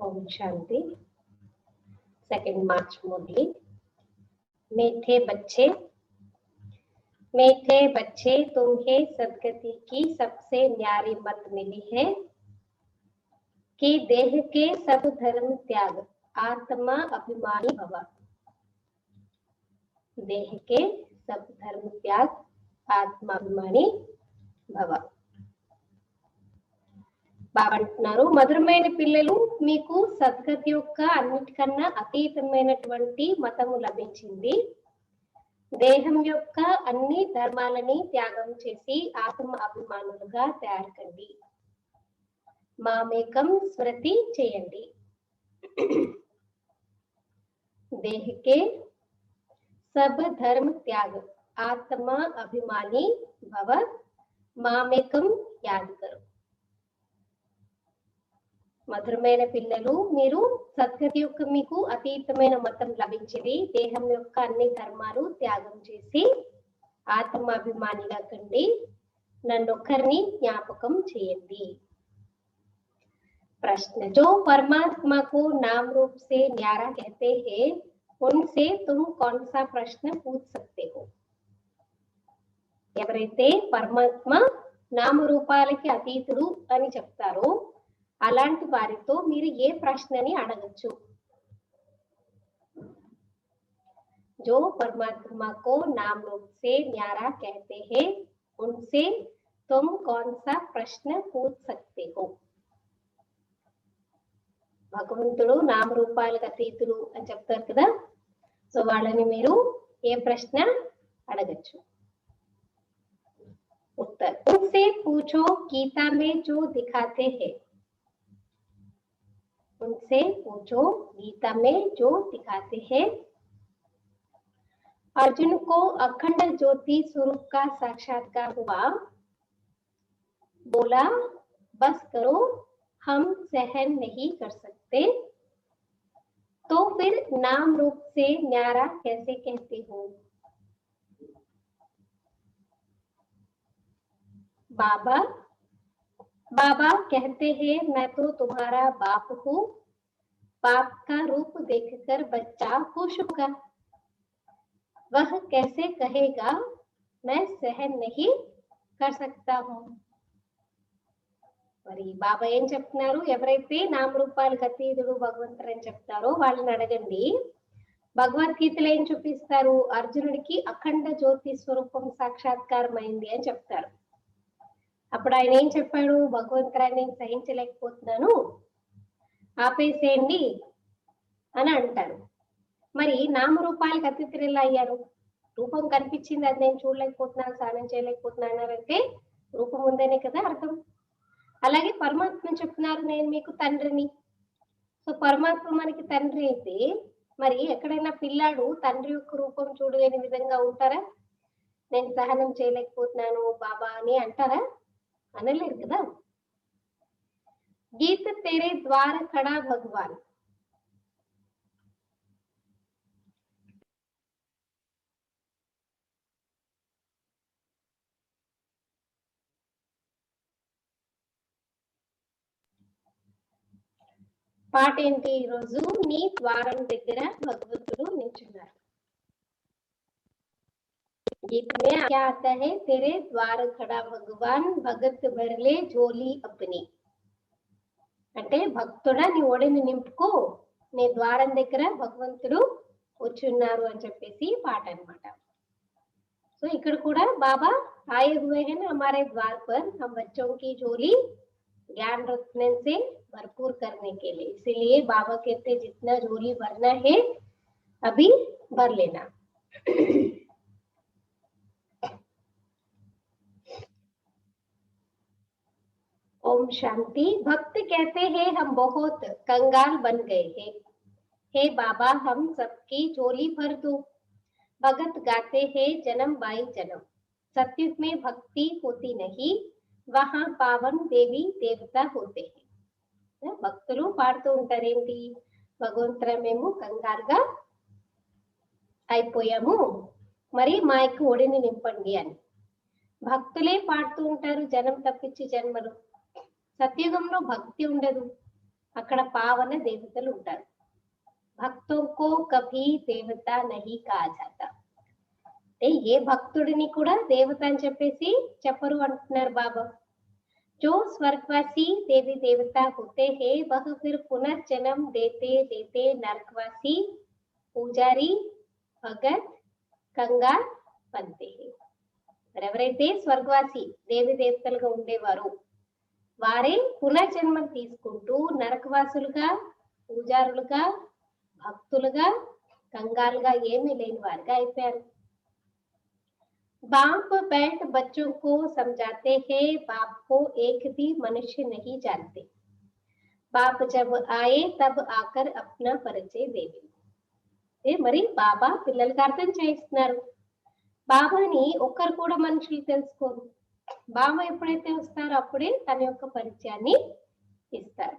ओम शांति। 2 मार्च मुरली। मीठे बच्चे, मीठे बच्चे, तुम्हें सदगति की सबसे न्यारी मत मिली है कि देह के सब धर्म त्याग, आत्मा अभिमानी भव। देह के सब धर्म त्याग, ఆత్మాభిమాని భవ. బాబా అంటున్నారు, మధురమైన పిల్లలు, మీకు సద్గతి యొక్క అన్నిటికన్నా అతీతమైనటువంటి మతము లభించింది. దేహం యొక్క అన్ని ధర్మాలని త్యాగం చేసి ఆత్మ అభిమానులుగా తయారు కండి. మామేకం స్మృతి చేయండి. देह के सब धर्म त्याग, आत्मा अभिमानी भव, మామేకం యాద్ కరు. మధురమైన పిల్లలు, మీరు సద్గతి యొక్క మీకు అతీతమైన మతం లభించింది. దేహం యొక్క అన్ని ధర్మాలు త్యాగం చేసి ఆత్మాభిమానిగా కండి. నన్నొక్కరిని జ్ఞాపకం చేయండి. प्रश्न, जो परमात्मा को नाम रूप से न्यारा कहते हैं, उनसे तुम कौन सा प्रश्न पूछ सकते हो? ఎవరైతే పరమాత్మ నామరూపాలకి అతీతుడు అని చెప్తారో అలాంటి వారితో మీరు ఏ ప్రశ్నని అడగచ్చు? जो परमात्मा को नाम रूप से न्यारा कहते हैं, उनसे तुम कौन सा प्रश्न पूछ सकते हो? భగవంతుడు నామరూపాలకు అతీతుడు అని చెప్తారు కదా, సో వాళ్ళని మీరు ఏ ప్రశ్న అడగచ్చు? उत्तर, उनसे पूछो गीता में जो दिखाते हैं. उनसे पूछो गीता में जो दिखाते हैं. अर्जुन को अखंड ज्योति स्वरूप का साक्षात्कार हुआ. बोला, बस करो, हम सहन नहीं कर सकते. तो फिर नाम रूप से न्यारा कैसे कहते हो? बाबा बाबा कहते हैं, मैं तो तुम्हारा बाप हूँ. बाप का रूप देखकर बच्चा खुश होगा. वह कैसे कहेगा मैं सहन नहीं कर सकता हूँ? మరి బాబా ఏం చెప్తున్నారు? ఎవరైతే నామరూపాలకు అతీతుడు భగవంతుడు అని చెప్తారో వాళ్ళని అడగండి. భగవద్గీతలో ఏం చూపిస్తారు? అర్జునుడికి అఖండ జ్యోతి స్వరూపం సాక్షాత్కారం అయింది అని చెప్తారు. అప్పుడు ఆయన ఏం చెప్పాడు? భగవంతురాన్ని నేను సహించలేకపోతున్నాను, ఆపేసేయండి అని అంటారు. మరి నామరూపాలకు అతీతులు ఎలా అయ్యారు? రూపం కనిపించింది, అది నేను చూడలేకపోతున్నాను, సాధన చేయలేకపోతున్నాను అన్నారంటే రూపం ఉందనే కదా అర్థం. అలాగే పరమాత్మ చెప్తున్నారు, నేను మీకు తండ్రిని. సో పరమాత్మ మనకి తండ్రి అయితే మరి ఎక్కడైనా పిల్లాడు తండ్రి యొక్క రూపం చూడలేని విధంగా ఉంటారా? నేను సహనం చేయలేకపోతున్నాను బాబా అని అంటారా? అనలేరు కదా. గీత తేరే ద్వార ఖడా భగవాన్. పాట ఏంటి? ఈరోజు నీ ద్వారం దగ్గర భగవంతుడు నిల్చున్నారు. गीत में क्या आता है? तेरे द्वार खड़ा भगवान, भगत भरले झोली अपनी. అంటే భక్తుడా నీ ఓడిని నింపుకో, నీ ద్వారం దగ్గర భగవంతుడు వచ్చున్నారు అని చెప్పేసి పాట అన్నమాట. సో ఇక్కడ కూడా బాబా आए हुए हैं हमारे द्वार पर, हम बच्चों की झोली ज्ञान रत्न से भरपूर करने के लिए. इसीलिए बाबा कहते जितना झोली भरना है अभी भर लेना. ओम शांति. भक्त कहते हैं हम बहुत कंगाल बन गए हैं. हे बाबा हम सबकी झोली भर दो. भगत गाते हैं जन्म बाई जन्म. सत्युग में भक्ति होती नहीं, वहां पावन देवी देवता होते हैं. భక్తులు పాడుతూ ఉంటారేంటి? భగవంతురా మేము కంగారుగా అయిపోయాము, మరి మా యొక్క ఒడిని నింపండి అని. భక్తులే పాడుతూ ఉంటారు జన్మ తప్పించి జన్మలు. సత్యుగంలో భక్తి ఉండదు, అక్కడ పావన దేవతలు ఉంటారు. భక్తోं को कभी देवता नहीं कहा जाता. అంటే ఏ భక్తుడిని కూడా దేవత అని చెప్పేసి చెప్పరు అంటున్నారు బాబా. जो स्वर्गवासी देवी देवता होते हैं वह फिर पुनर्जन्म देते देते नरकवासी పూజారి భగత్ కంగార్ बनते हैं. ఎవరైతే స్వర్గవాసి దేవి దేవతలుగా ఉండేవారు వారే పునర్జన్మం తీసుకుంటూ నరకవాసులుగా, పూజారులుగా, భక్తులుగా, కంగాలుగా ఏమీ లేని వారుగా అయిపోయారు. बाप बैठ बच्चों को समझाते हैं, बाप को एक भी मनुष्य नहीं जानते. बाप जब आए तब आकर अपना परिचय देवे. మరి బాబా పిల్లలకి అర్థం చేయిస్తున్నారు. బాబాని ఒక్కరు కూడా మనుషులు తెలుసుకోరు. బాబా ఎప్పుడైతే వస్తారో అప్పుడే తన యొక్క పరిచయాన్ని ఇస్తారు.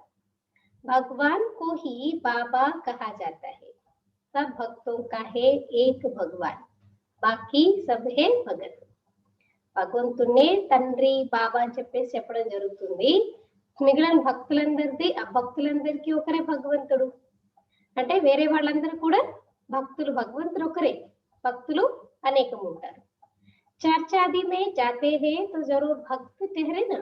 भगवान को ही बाबा कहा जाता है. सब भक्तों का है एक भगवान, बाकी सब है भगत. భగవంతుణ్ణే తండ్రి బాబా అని చెప్పేసి చెప్పడం జరుగుతుంది. మిగిలిన భక్తులందరిది ఆ భక్తులందరికీ ఒకరే భగవంతుడు. అంటే వేరే వాళ్ళందరూ కూడా భక్తులు, భగవంతుడు ఒకరే, భక్తులు అనేకం ఉంటారు. चर्चादि में जाते हैं तो जरूर भक्त ठहरे ना.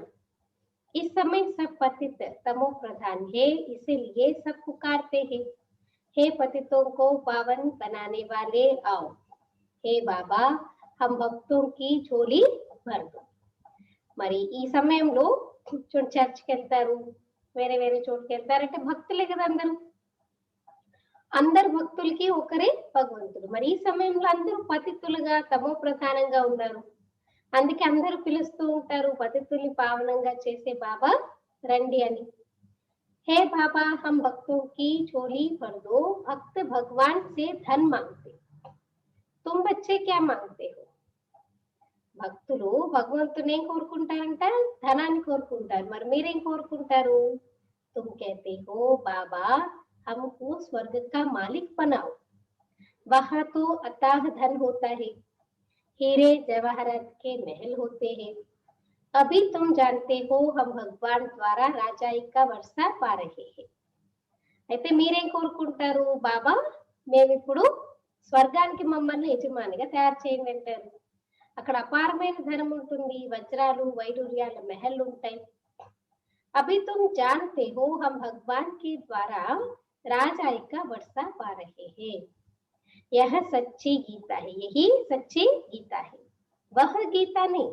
इस समय सब पतित तमो प्रधान है, इसीलिए सब पुकारते हैं, हे पतितों को पावन बनाने वाले आओ. हे बाबा हम भक्तों की झोली भर दो. మరి ఈ సమయంలో చర్చ్కి వెళ్తారు, వేరే వేరే చోటుకి వెళ్తారంటే భక్తులే కదా అందరూ. అందరు భక్తులకి ఒకరే భగవంతుడు. మరి ఈ సమయంలో అందరూ పతితులుగా తమో ప్రధానంగా ఉన్నారు. అందుకే అందరూ పిలుస్తూ ఉంటారు పతితుల్ని పావనంగా చేసే బాబా రండి అని. हे बाबा हम भक्तों की झोली भर दो. भक्त भगवान से धन मांगते, तुम बच्चे क्या मांगते हो. భక్తులు భగవంతుని ఏం కోరుకుంటారంట? ధనాన్ని కోరుకుంటారు. మరి మీరేం కోరుకుంటారు? तुम कहते हो बाबा हमको स्वर्ग का मालिक बनाओ, वहां तो अथाह धन होता है, हीरे जवाहरात के महल होते हैं. अभी तुम जानते हो हम भगवान द्वारा राजाई का वर्षा पा रहे हैं. అయితే మీరేం కోరుకుంటారు? బాబా మేము ఇప్పుడు స్వర్గానికి మమ్మల్ని యజమానిగా తయారు చేయండి అంటారు. అక్కడ అపారమైన ధనం ఉంటుంది, వజ్రాలు వైడూర్యాల మెహల్ ఉంటాయి. अभी तुम जानते हो हम भगवान के द्वारा राजाई का वर्षा पा रहे हैं. यह सच्ची गीता है, यही सच्ची गीता है. वह गीता नहीं,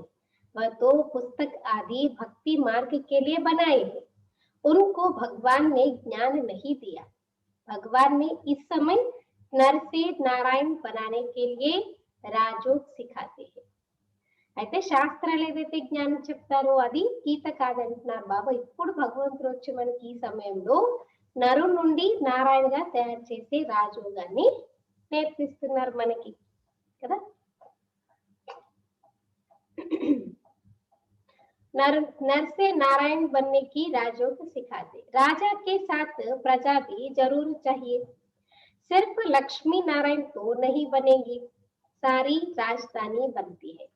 वह तो पुस्तक आदि भक्ति मार्ग के लिए बनाए हैं. उनको भगवान ने ज्ञान नहीं दिया. भगवान ने इस समय नर से नारायण बनाने के लिए राजयोग सिखाते हैं. అయితే శాస్త్రాలు ఏదైతే జ్ఞానం చెప్తారో అది గీత కాదంటున్నారు బాబా. ఇప్పుడు భగవంతుడు వచ్చి మనకి ఈ సమయంలో నరు నుండి నారాయణగా తయారు చేసే రాజయోగాన్ని నేర్పిస్తున్నారు మనకి కదా. नर से नारायण बनने की राजयोग सिखाते. राजा के साथ प्रजा भी जरूर चाहिए. सिर्फ लक्ष्मी नारायण तो नहीं बनेगी, सारी राजधानी बनती है.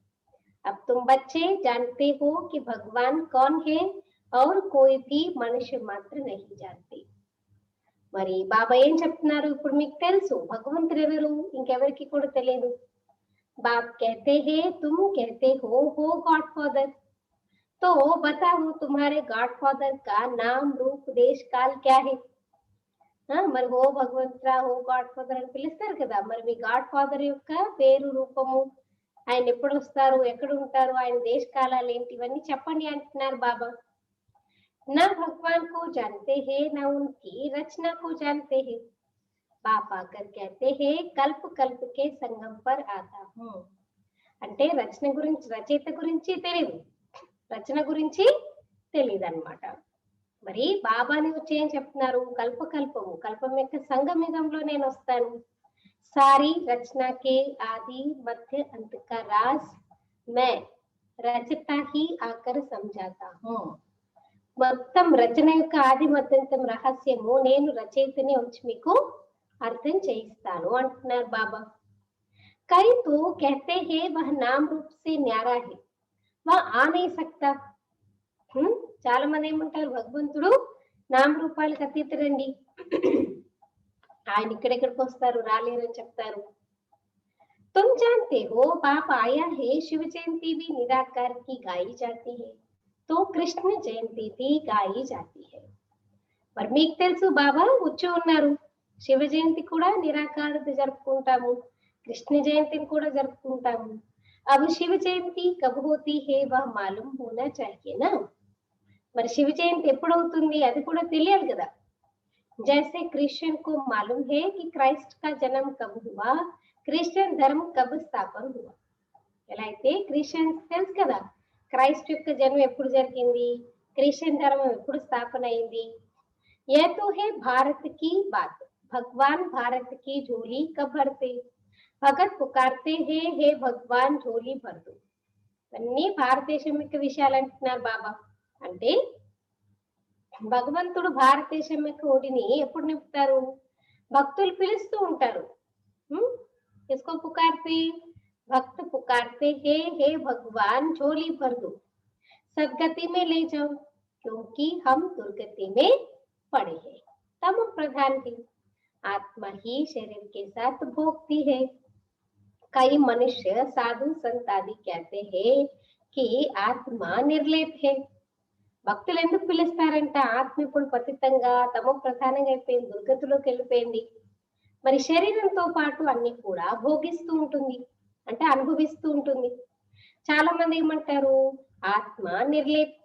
अब तुम बच्चे जानते हो कि भगवान कौन है और कोई भी मनुष्य मात्र नहीं जानते. మరి బాబా ఏం చెప్తున్నారు? ఇప్పుడు మీకు తెలుసు భగవంతుడు ఎవరు, ఇంకెవరికి కూడా తెలియదు. बाप कहते हैं तुम कहते हो गॉड फादर, तो बताओ तुम्हारे गॉड फादर का नाम रूप देश काल क्या है. మరి హో భగవంతుడా, హో గాడ్ ఫాదర్ అని పిలుస్తారు కదా. మరి మీ గాడ్ ఫాదర్ యొక్క పేరు, రూపము, ఆయన ఎప్పుడు వస్తారు, ఎక్కడ ఉంటారు, ఆయన దేశ కాలాలు ఏంటి, ఇవన్నీ చెప్పండి అంటున్నారు బాబా. ना भगवान को जानते हैं, ना उनकी रचना को जानते हैं. बाप आकर कहते हैं कल्प कल्प के संगम पर आता हूँ. అంటే రచన గురించి, రచయిత గురించి తెలియదు, రచన గురించి తెలియదు అనమాట. మరి బాబాని వచ్చి ఏం చెప్తున్నారు? కల్పకల్పము, కల్పం యొక్క సంగమిగంలో నేను వస్తాను. सारी रचना के आदि मध्य अंत का राज मैं रचता ही आकर समझाता हूँ. మొత్తం రచన యొక్క ఆది మధ్యంతం రహస్యము నేను రచయితనే వచ్చి మీకు అర్థం చేయిస్తాను అంటున్నారు బాబా. कई तो कहते हैं वह नाम रूप से न्यारा है, वह आ नहीं सकता. చాలా మంది ఏమంటారు? భగవంతుడు నామరూపాలకు అతీతుడండి. ఆయన ఇక్కడెక్కడికి వస్తారు, రాలేరని చెప్తారు. तुम जानते हो पाप आया है, शिव जयंती भी निराकार की गाई जाती है, तो कृष्ण जयंती भी गाई जाती है. మరి మీకు తెలుసు బాబా వచ్చి ఉన్నారు, శివ జయంతి కూడా నిరాకారత జరుపుకుంటాము, కృష్ణ జయంతిని కూడా జరుపుకుంటాము. अब शिव जयंती कब होती है वह मालूम होना चाहिए ना. మరి శివ జయంతి ఎప్పుడు అవుతుంది అది కూడా తెలియాలి కదా. जैसे क्रिश्चियन को मालूम है कि क्राइस्ट का जन्म कब हुआ, క్రిస్టియన్ ధర్మం కబ్ స్థాపన హువా. ఎలా అయితే క్రిస్టియన్స్ తెలుసు కదా క్రైస్ట్ యొక్క జన్మ ఎప్పుడు జరిగింది, క్రిస్టియన్ ధర్మం ఎప్పుడు స్థాపన అయింది. ये तो है भारत की बात, भगवान भारत की झोली कब भरते, भगत पुकारते हैं हे भगवान झोली भर दो. అన్ని భారతదేశం యొక్క విషయాలు అంటున్నారు బాబా. అంటే భగవంతుడు భారతదేశం యొక్క ఓడిని ఎప్పుడు నింపుతారు, భక్తులు పిలుస్తూ ఉంటారు. किसको पुकारते, भक्त पुकारते हैं हे भगवान झोली भर दो, सदगति में ले जाओ, क्योंकि हम दुर्गति में पड़े हैं. तम प्रधान की आत्मा ही शरीर के साथ भोगती है. कई मनुष्य साधु संत आदि कहते हैं कि आत्मा निर्लेप है. భక్తులు ఎందుకు పిలుస్తారంట, ఆత్మ ఇప్పుడు పతితంగా తమ ప్రధానంగా అయిపోయింది, దుర్గతిలోకి వెళ్ళిపోయింది. మరి శరీరంతో పాటు అన్ని కూడా భోగిస్తూ ఉంటుంది, అంటే అనుభవిస్తూ ఉంటుంది. చాలా మంది ఏమంటారు, ఆత్మ నిర్లేప్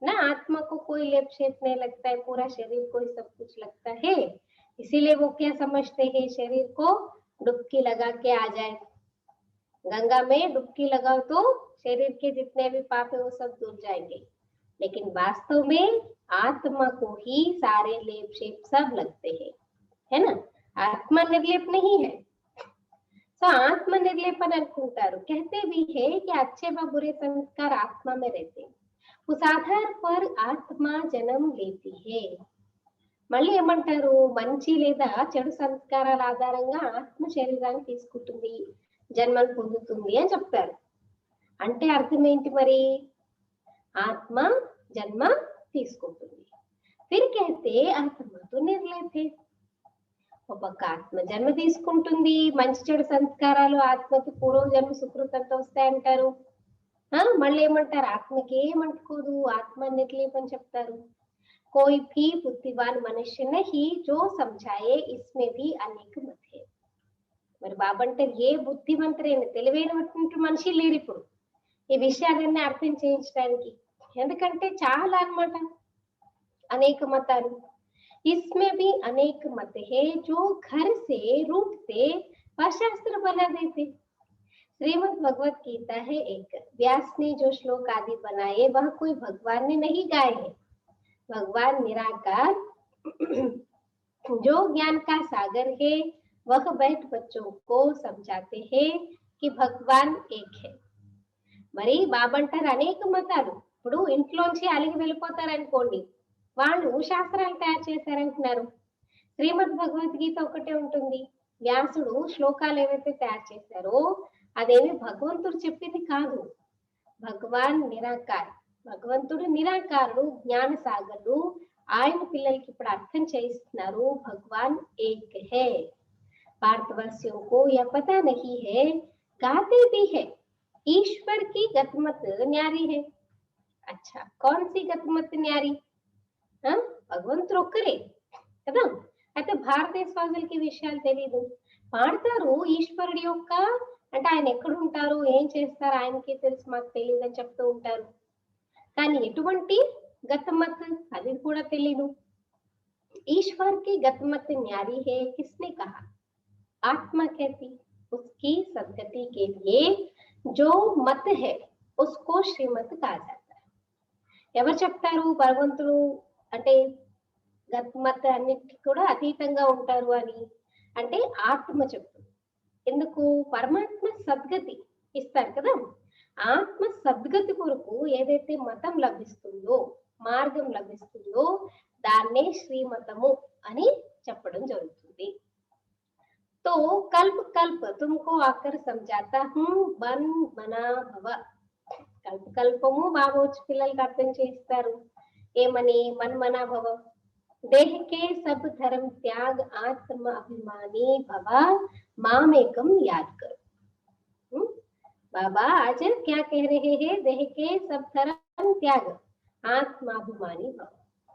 ना, आत्मा को कोई लेप शेप नहीं लगता है, पूरा शरीर को ही सब कुछ लगता है, इसीलिए वो क्या समझते हैं, शरीर को डुबकी लगा के आ जाए, गंगा में डुबकी लगाओ तो शरीर के जितने भी पाप है वो सब दूर जाएंगे. लेकिन वास्तव में आत्मा को ही सारे लेप शेप सब लगते हैं, है ना. आत्मा निर्लेप नहीं है. तो आत्मा निर्लेपन अनुకుంటారు. कहते भी है कि अच्छे व बुरे संस्कार आत्मा में रहते हैं, उस आधार पर आत्मा जन्म लेती है. మళ్ళీ ఏమంటారు, మంచి లేదా చెడు సంస్కారాల ఆధారంగా ఆత్మ శరీరాన్ని తీసుకుంటుంది, జన్మను పొందుతుంది అని చెప్తారు. అంటే అర్థం ఏంటి మరి, ఆత్మ జన్మ తీసుకుంటుంది. फिर कहते आत्मा तो निर्लेप है. ఒక ఆత్మ జన్మ తీసుకుంటుంది, మంచి చెడు సంస్కారాలు ఆత్మకి పూర్వజన్మ సుకృతంతో వస్తాయంటారు. మళ్ళీ ఏమంటారు, ఆత్మకి ఏమంటుకోదు, ఆత్మ నిర్లేపని చెప్తారు. कोई भी बुद्धिमान मनुष्य नहीं जो समझाए इसमें भी अनेक मत है. మరి బాబా అంటే ఏ బుద్ధిమంతుడైన తెలివైనటువంటి మనిషి లేరు ఇప్పుడు ఈ విషయాలన్నీ అర్థం చేయించడానికి. ఎందుకంటే చాలా అన్నమాట, అనేక మతాలు. इसमें भी अनेक मत है जो घर से रूठते वह शास्त्र बना देते. श्रीमद् भगवत गीता है एक, व्यास ने जो श्लोक आदि बनाए वह कोई भगवान ने नहीं गाए हैं. भगवान निराकार जो ज्ञान का सागर है वह बैठ बच्चों को समझाते हैं कि भगवान एक है. మరి బాబా అంటారు అనేక మతాలు, ఇప్పుడు ఇంట్లోంచి అలిగి వెళ్ళిపోతారు అనుకోండి, వాళ్ళు శాస్త్రాలు తయారు చేశారంటున్నారు. శ్రీమద్ భగవద్గీత ఒకటే ఉంటుంది, వ్యాసుడు శ్లోకాలు ఏవైతే తయారు చేశారో అదేమి భగవంతుడు చెప్పింది కాదు. భగవాన్ నిరాకార్, భగవంతుడు నిరాకారుడు, జ్ఞాన సాగరుడు, ఆయన పిల్లలకి ఇప్పుడు అర్థం చేయిస్తున్నారు. భగవాన్ ఏక్ హై. भारतवासियों को यह पता नहीं है, गाते भी है ईश्वर की गतमत न्यारी है. अच्छा, कौन सी गतमत न्यारी, భగవంతుడు ఒక్కరే కదా. అయితే భారతదేశవాసులకి విషయాలు తెలీదు, పాడతారు ఈశ్వరుడి యొక్క, అంటే ఆయన ఎక్కడ ఉంటారు, ఏం చేస్తారు ఆయనకి తెలుసు, మాకు తెలియదు అని చెప్తూ ఉంటారు. కానీ ఎటువంటి గతమత్ అది కూడా తెలీదు. ఈశ్వర్ కి గతమత్ న్యారీ హే కిస్నే కహా, आत्मा कहती उसकी सदगति के लिए जो मत है उसको श्रीमत कहा जाता है. ఎవరు చెప్తారు, భగవంతుడు అంటే గతమత్ అన్నిటికీ కూడా అతీతంగా ఉంటారు అని, అంటే ఆత్మ చెప్తుంది. ఎందుకు, పరమాత్మ సద్గతి ఇస్తారు కదా, ఆత్మ సద్గతి కొరకు ఏదైతే మతం లభిస్తుందో, మార్గం లభిస్తుందో దాన్నే శ్రీమతము అని చెప్పడం జరుగుతుంది. तो कल्प कल्प तुमको आकर समझाता हूँ बन बना भव. కల్ప కల్పము బాబా వచ్చి పిల్లలకి అర్థం చేస్తారు ఏమని, మన్ మనా భవ, देह के सब धर्म त्याग आत्म अभिमानी भवा मामेकम याद करो। बाबा आज क्या कह रहे हैं? देह के सब धर्म त्याग ఆత్మాభిమాని భవ.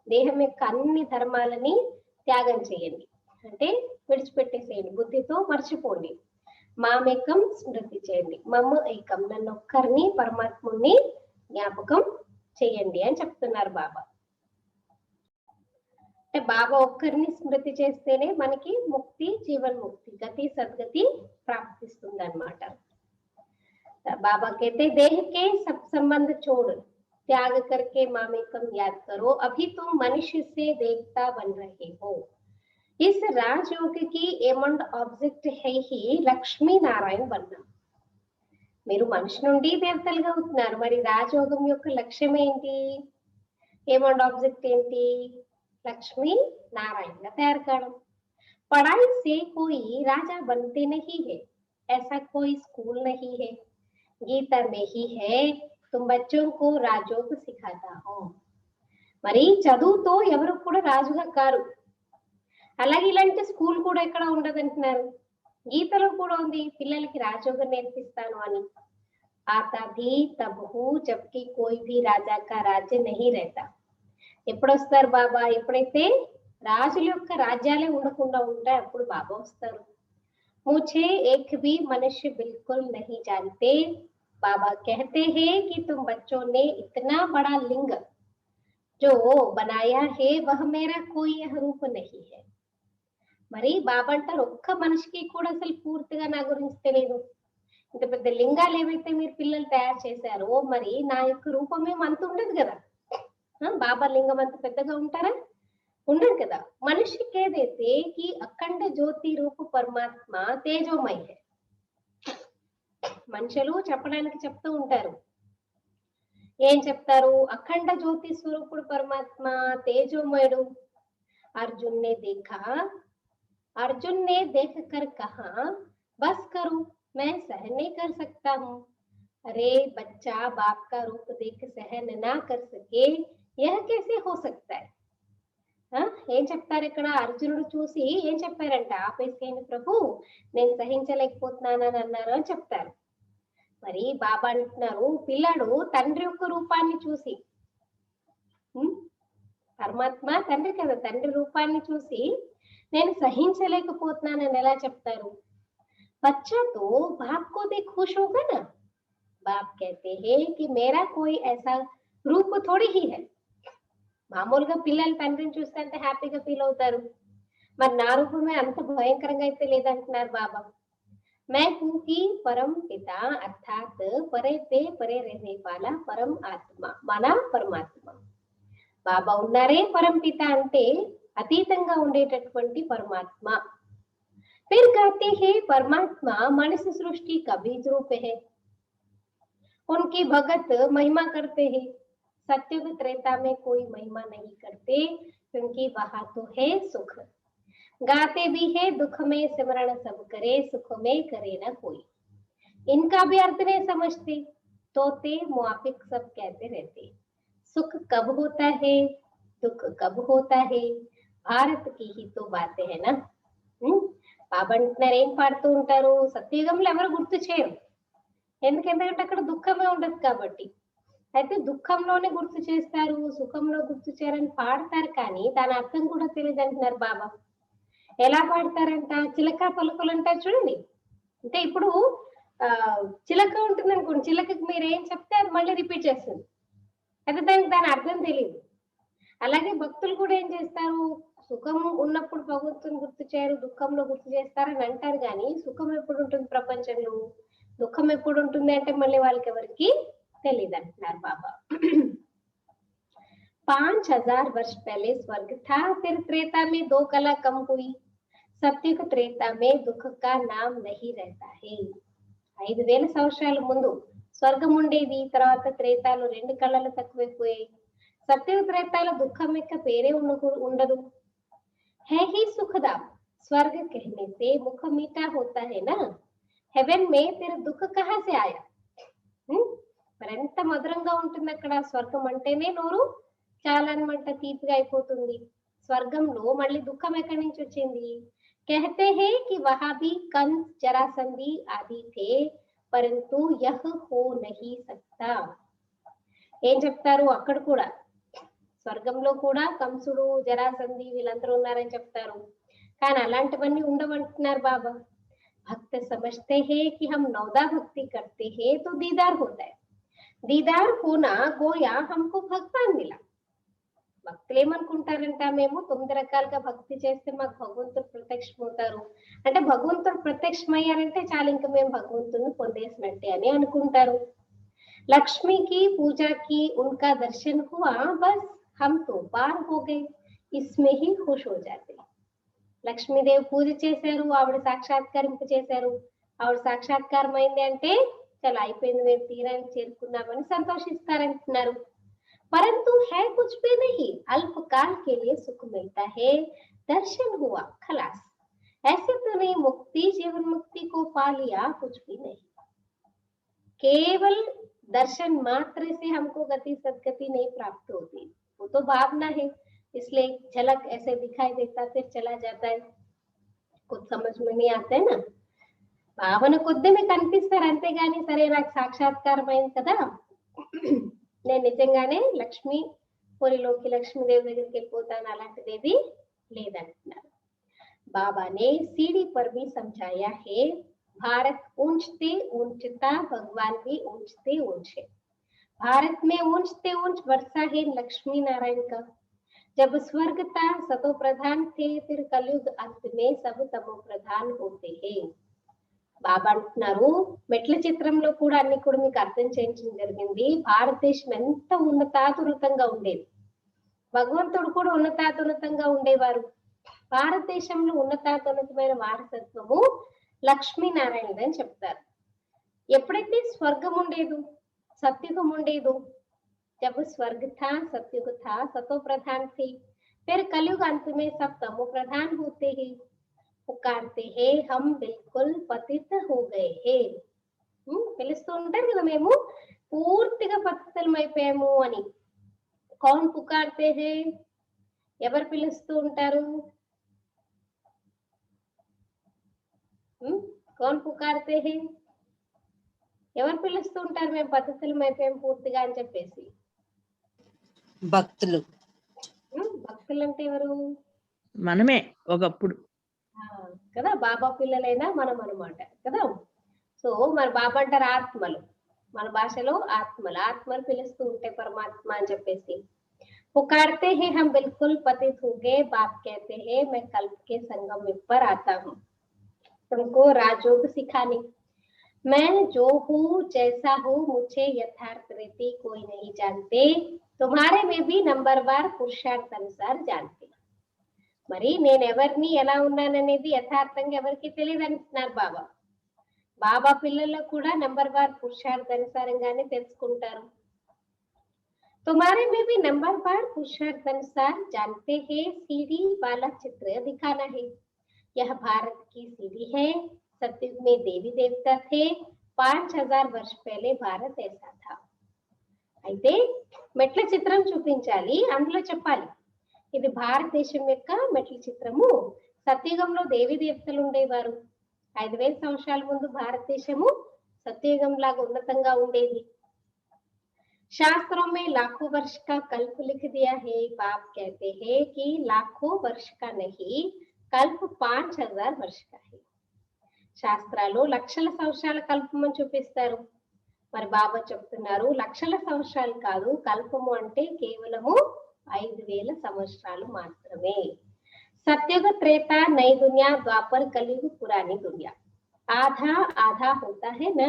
దేహం యొక్క అన్ని ధర్మాలని త్యాగం చేయండి, అంటే విడిచిపెట్టేసేయండి, బుద్ధితో మర్చిపోండి. మామేకం స్మృతి చేయండి, మమ్మ ఏకం, నన్ను ఒక్కరిని పరమాత్ముని జ్ఞాపకం చేయండి అని చెప్తున్నారు బాబా. అంటే బాబా ఒక్కరిని స్మృతి చేస్తేనే మనకి ముక్తి, జీవన్ముక్తి, గతి సద్గతి ప్రాప్తిస్తుంది అన్నమాట. बाबा कहते देह के सब संबंध छोड़ त्याग करके मामेकम याद करो, अभी तुम मनुष्य से देवता बन रहे हो. इस राजयोग की एम अंड ऑब्जेक्ट है ही లక్ష్మీ నారాయణ వర్ణం. మీరు మనిషి నుండి దేవతలుగా అవుతున్నారు, మరి రాజయోగం యొక్క లక్ష్యం ఏంటి? एम अंड ऑब्जेक्ट ఏంటి? లక్ష్మీ నారాయణగా తయారు కావడం. पढ़ाई से कोई राजा बनते नहीं है, ऐसा कोई स्कूल नहीं है, गीता में ही है तुम बच्चों को राजयोग सिखाता हूं. మరి చదువుతో ఎవరు కూడా రాజుగా కారు, అలాగే ఇలాంటి స్కూల్ కూడా ఎక్కడ ఉండదంటున్నారు. గీతలో కూడా ఉంది పిల్లలకి రాజయోగం నేర్పిస్తాను అని. आता भी तब हूँ जबकि कोई भी राजा का राज्य नहीं रहता. ఎప్పుడు వస్తారు బాబా? ఎప్పుడైతే రాజుల యొక్క రాజ్యాలే ఉండకుండా ఉంటాయి అప్పుడు బాబా వస్తారు. मुझे एक भी मनुष्य बिल्कुल नहीं जानते. बाबा कहते हैं कि तुम बच्चों ने इतना बड़ा लिंग जो बनाया है वह मेरा कोई यह रूप नहीं है. మరి బాబా అంటారు ఒక్క మనిషికి కూడా అసలు పూర్తిగా నా గురించి తెలియదు. ఇంత పెద్ద లింగాలు ఏవైతే మీరు పిల్లలు తయారు చేశారో మరి నా యొక్క రూపమే అంత ఉండదు కదా. బాబా లింగం అంత పెద్దగా ఉంటారా? ఉండదు కదా. మనిషికి ఏదైతే కి అఖండ జ్యోతి రూప పరమాత్మ తేజోమయ. మనుషులు చెప్పడానికి చెప్తూ ఉంటారు, ఏం చెప్తారు? అఖండ జ్యోతి స్వరూపుడు పరమాత్మ తేజోమయుడు. अर्जुन ने देखा, अर्जुन ने देख कर कहा बस करो मैं सहन नहीं कर सकता हूँ. अरे बच्चा बाप का रूप देख सहन ना कर सके यह कैसे हो सकता है? ఏం చెప్తారు ఇక్కడ? అర్జునుడు చూసి ఏం చెప్పారంట? ఆపేసేయండి ప్రభు, నేను సహించలేకపోతున్నానని అన్నారు అని చెప్తారు. మరి బాబా అంటున్నారు పిల్లాడు తండ్రి యొక్క రూపాన్ని చూసి, పరమాత్మ తండ్రి కదా, తండ్రి రూపాన్ని చూసి నేను సహించలేకపోతున్నానని ఎలా చెప్తారు? बच्चा तो बाप को देख खुश होगा ना. बाप कहते हैं कि मेरा कोई ऐसा रूप थोड़ी ही है. మామూలుగా పిల్లలు తండ్రిని చూస్తే అంత హ్యాపీగా ఫీల్ అవుతారు, మరి నా రూపమే అంత భయంకరంగా అయితే లేదంటున్నారు బాబా. मैं हूँ कि परम पिता अर्थात परे ते परे रहने वाला परम आत्मा, మన పరమాత్మ. బాబా ఉన్నారే పరం పిత అంటే అతీతంగా ఉండేటటువంటి పరమాత్మ. फिर कहते हैं परमात्मा मनुष्य सृष्टि का बीज रूप है, उनकी भगत महिमा करते हैं. सत्युग त्रेता में कोई महिमा नहीं करते क्योंकि वहां तो है सुख. गाते भी है दुख में सिमरण सब करे, सुख में करे न कोई. इनका भी अर्थ नहीं समझते, तोते मुआफिक सब कहते रहते. सुख कब होता है, दुख कब होता है, भारत की ही तो बातें है ना. బాబా అంటున్నారు ఏం పాడుతూ ఉంటారు? సత్యుగంలో ఎవరు గుర్తు చేయరు, ఎందుకంటే అక్కడ దుఃఖమే ఉండదు కాబట్టి. అయితే దుఃఖంలోనే గుర్తు చేస్తారు, సుఖంలో గుర్తు చేయరని పాడతారు, కానీ దాని అర్థం కూడా తెలియదు అంటున్నారు బాబా. ఎలా పాడతారంట? చిలక పలుకులు అంటారు చూడండి. అంటే ఇప్పుడు చిలక ఉంటుంది అనుకోండి, చిలకకి మీరు ఏం చెప్తే అది మళ్ళీ రిపీట్ చేస్తుంది, అయితే దాని అర్థం తెలియదు. అలాగే భక్తులు కూడా ఏం చేస్తారు? సుఖం ఉన్నప్పుడు భగవంతుని గుర్తు చేయరు, దుఃఖంలో గుర్తు చేస్తారని అంటారు, కానీ సుఖం ఎప్పుడు ఉంటుంది ప్రపంచంలో, దుఃఖం ఎప్పుడు ఉంటుంది అంటే మళ్ళీ వాళ్ళకి ఎవరికి తెలియదు అంటున్నారు బాబా. 5000 वर्ष पहले स्वर्ग था, फिर त्रेता में 2 कला कम हुई, सत्युग त्रेता में दुख का नाम नहीं रहता है. 5000 సంవత్సరాల ముందు స్వర్గం ఉండేది, తర్వాత త్రేతాలో 2 కళలు తక్కువైపోయాయి, సత్యుగ త్రేతాలో దుఃఖం యొక్క పేరే ఉండదు. है ही सुखदाम, स्वर्ग कहने से मुख मीठा होता है ना, हेवन में फिर दुख कहाँ से आया. మరి ఎంత మధురంగా ఉంటుంది అక్కడ. స్వర్గం అంటేనే నోరు చాలా అనమాట తీపిగా అయిపోతుంది. స్వర్గంలో మళ్ళీ దుఃఖం ఎక్కడి నుంచి వచ్చింది? कहते हैं कि वहां भी कंस जरासंधी आदि थे परंतु यह हो नहीं सकता. ఏం చెప్తారు అక్కడ కూడా? స్వర్గంలో కూడా కంసుడు జరాసంధి వీళ్ళందరూ ఉన్నారని చెప్తారు, కానీ అలాంటివన్నీ ఉండవంటున్నారు బాబా. भक्त समझते हैं कि हम नौदा भक्ति करते हैं तो दीदार होता है. दीदार होना गोया हमको भगवान मिला. భక్తులు ఏమనుకుంటారంట, మేము 9 రకాలుగా భక్తి చేస్తే మాకు భగవంతుడు ప్రత్యక్షమవుతారు అంటే, భగవంతుడు ప్రత్యక్షమయ్యారంటే చాలు, ఇంకా మేము భగవంతుడిని పొందేసినట్టే అని అనుకుంటారు. లక్ష్మికి పూజకి उनका दर्शन हुआ बस हम तो पार हो गए इसमें ही खुश हो जाते. లక్ష్మీదేవి పూజ చేశారు, ఆవిడ సాక్షాత్కరింపు చేశారు, ఆవిడ సాక్షాత్కారం అయింది అంటే చాలా అయిపోయింది, మేము తీరానికి చేరుకున్నామని సంతోషిస్తారంటున్నారు. परंतु है कुछ भी नहीं, अल्पकाल के लिए सुख मिलता है, दर्शन हुआ खलास. ऐसे तो नहीं मुक्ति जीवन मुक्ति को पा लिया, कुछ भी नहीं. केवल दर्शन मात्र से हमको गति सदगति नहीं प्राप्त होती, वो तो भावना है, इसलिए झलक ऐसे दिखाई देता फिर चला जाता है, कुछ समझ में नहीं आता है ना. భావన కొద్ది మీకు కనిపిస్తారు అంతేగాని సరే నాకు సాక్షాత్కారం అయింది కదా, నేను నిజంగానే లక్ష్మి పూరిలోకి లక్ష్మీదేవి దగ్గరికి వెళ్ళిపోతాను, అలాంటిదేది లేదంటున్నారు. बाबा ने सीढ़ी पर भी समझाया है, भारत ऊंचते ऊंचता भगवान भी ऊंचते ऊंचे. भारत में ऊंचते ऊंच वर्षा है लक्ष्मी नारायण का. जब स्वर्ग था सतो प्रधान थे, फिर कलयुग अंत में सब तमो प्रधान होते हैं. బాబా అంటున్నారు, మెట్ల చిత్రంలో కూడా అన్ని కూడా మీకు అర్థం చేయించడం జరిగింది. భారతదేశం ఎంత ఉన్నతాతున్నతంగా ఉండేది, భగవంతుడు కూడా ఉన్నతాతున్నతంగా ఉండేవారు. భారతదేశంలో ఉన్నతాతున్నతమైన వారసత్వము లక్ష్మీనారాయణుడు అని చెప్తారు. ఎప్పుడైతే స్వర్గం ఉండేదు, సత్యుగం ఉండేదు, जब स्वर्ग था सत्युग था सतो प्रधान थे, फिर कलयुग अंत में सब तमो प्रधान होते हैं. पुकारते हैं हम बिल्कुल पतित हो गए हैं. పిలుస్తూ ఉంటారు కదా మేము పూర్తిగా పతితులం అయిపోయాము అని. కౌన్ పుకార్తే హే, ఎవరు పిలుస్తూ ఉంటారు? కౌన్ పుకార్తే హే, ఎవరు పిలుస్తూ ఉంటారు మేము పతితులం అయిపోయాం పూర్తిగా అని చెప్పేసి? భక్తులు. భక్తులు అంటే ఎవరు? మనమే ఒకప్పుడు కదా, బాబా పిల్లలైనా మనం అన్నమాట కదా. సో మరి బాబా అంటారు ఆత్మలు, మన భాషలో ఆత్మలు, ఆత్మలు పిలుస్తూ ఉంటాయి పరమాత్మ అని చెప్పేసి. पुकारते हैं हम बिल्कुल पतित हो गए, बाप कहते हैं मैं कल्प के संगम पर आता हूँ तुमको राजयोग सिखाने. मैं जो हूँ जैसा हूँ मुझे यथार्थ रीति कोई नहीं जानते, तुम्हारे में भी नंबरवार पुरुषार्थ अनुसार जानते. మరి నేను ఎవరిని ఎలా ఉన్నాననేది యథార్థంగా ఎవరికి తెలియదు అంటున్నారు బాబా. బాబా పిల్లల్లో కూడా నంబర్ వార్ పురుషార్థానుసారంగానే తెలుసుకుంటారు. तुम्हारे में भी नंबर वार पुरुषार्थानुसार जानते हैं. सीढ़ी वाला चित्र दिखाना है. यह भारत की सीढ़ी है. सतयुग में देवी देवता थे, 5000 वर्ष पहले भारत ऐसा था. అయితే మెట్ల చిత్రం చూపించాలి, అందులో చెప్పాలి ఇది భారతదేశం యొక్క మెట్ల చిత్రము. సత్యుగంలో దేవి దేవతలు ఉండేవారు. 5000 సంవత్సరాల ముందు భారతదేశము సత్యుగం లాగా ఉన్నతంగా ఉండేది. शास्त्रों में लाखों वर्ष का कल्प लिख दिया है. बाप कहते हैं कि लाखों वर्ष का नहीं, कल्प 5000 वर्ष का है. శాస్త్రాలు లక్షల సంవత్సరాల కల్పమని చూపిస్తారు. మరి బాబా చెప్తున్నారు లక్షల సంవత్సరాలు కాదు, కల్పము అంటే కేవలము 5000 సంవత్సరాలు మాత్రమే. सत्युग त्रेता नई दुनिया, द्वापर कलयुग पुरानी दुनिया. आधा आधा होता है ना.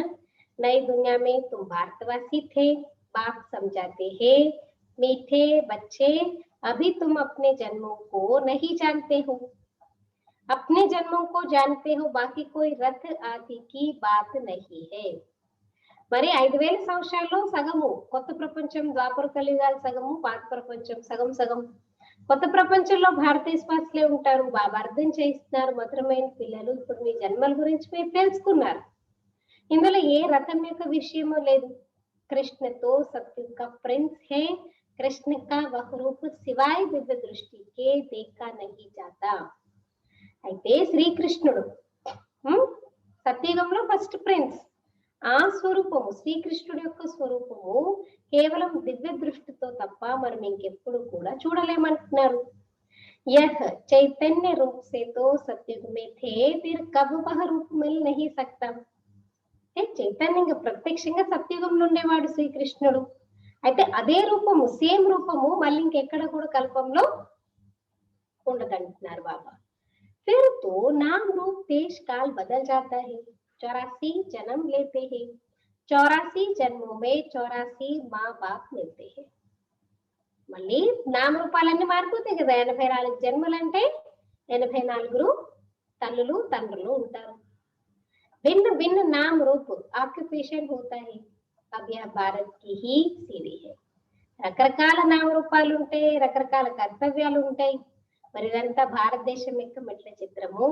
नई दुनिया में तुम भारतवासी थे, बाप समझाते हैं मीठे बच्चे अभी तुम अपने जन्मों को नहीं जानते हो. अपने जन्मों को जानते हो, बाकी कोई रथ आदि की बात नहीं है. మరి 5000 సంవత్సరాల్లో సగము కొత్త ప్రపంచం, ద్వాపర కలియుగాల సగము, పాత ప్రపంచం సగం సగం. కొత్త ప్రపంచంలో భారతదేశవాసులే ఉంటారు. బాబా అర్థం చేయిస్తున్నారు, మధురమైన పిల్లలు ఇప్పుడు మీ జన్మల గురించి మీరు తెలుసుకున్నారు, ఇందులో ఏ రథం యొక్క విషయమో లేదు. कृष्ण तो सत्युग का प्रिंस है, कृष्ण का वह रूप सिवाय दिव्य दृष्टि के देखा नहीं जाता। అయితే శ్రీకృష్ణుడు సత్యయుగంలో ఫస్ట్ ప్రిన్స్, ఆ స్వరూపము శ్రీకృష్ణుడి యొక్క స్వరూపము కేవలం దివ్య దృష్టితో తప్ప మనం ఇంకెప్పుడు కూడా చూడలేమంటున్నారు। यह चैतन्य रूप से तो सतयुग में थे, फिर कब वह रूप मिल नहीं सकता। చైతన్యంగా ప్రత్యక్షంగా సత్యుగంలో ఉండేవాడు శ్రీకృష్ణుడు, అయితే అదే రూపము సేమ్ రూపము మళ్ళీ ఇంకెక్కడ కూడా కల్పంలో ఉండదంటున్నారు బాబా। फिर तो नाम रूप देश काल बदल जाता है, 84 जन्म लेते हैं, 84 जन्मों में 84 माँ बाप मिलते हैं। మళ్ళీ నామరూపాలన్నీ మారిపోతాయి కదా, 84 జన్మలంటే 84 తల్లులు తండ్రులు ఉంటారు। भिन्न भिन्न नाम रूप ऑक्यूपेशन होता है, अब यह भारत की ही सीढ़ी है। రకరకాల నామరూపాలు ఉంటాయి, రకరకాల కర్తవ్యాలు ఉంటాయి, మరి ఇదంతా భారతదేశం యొక్క మెట్ల చిత్రము।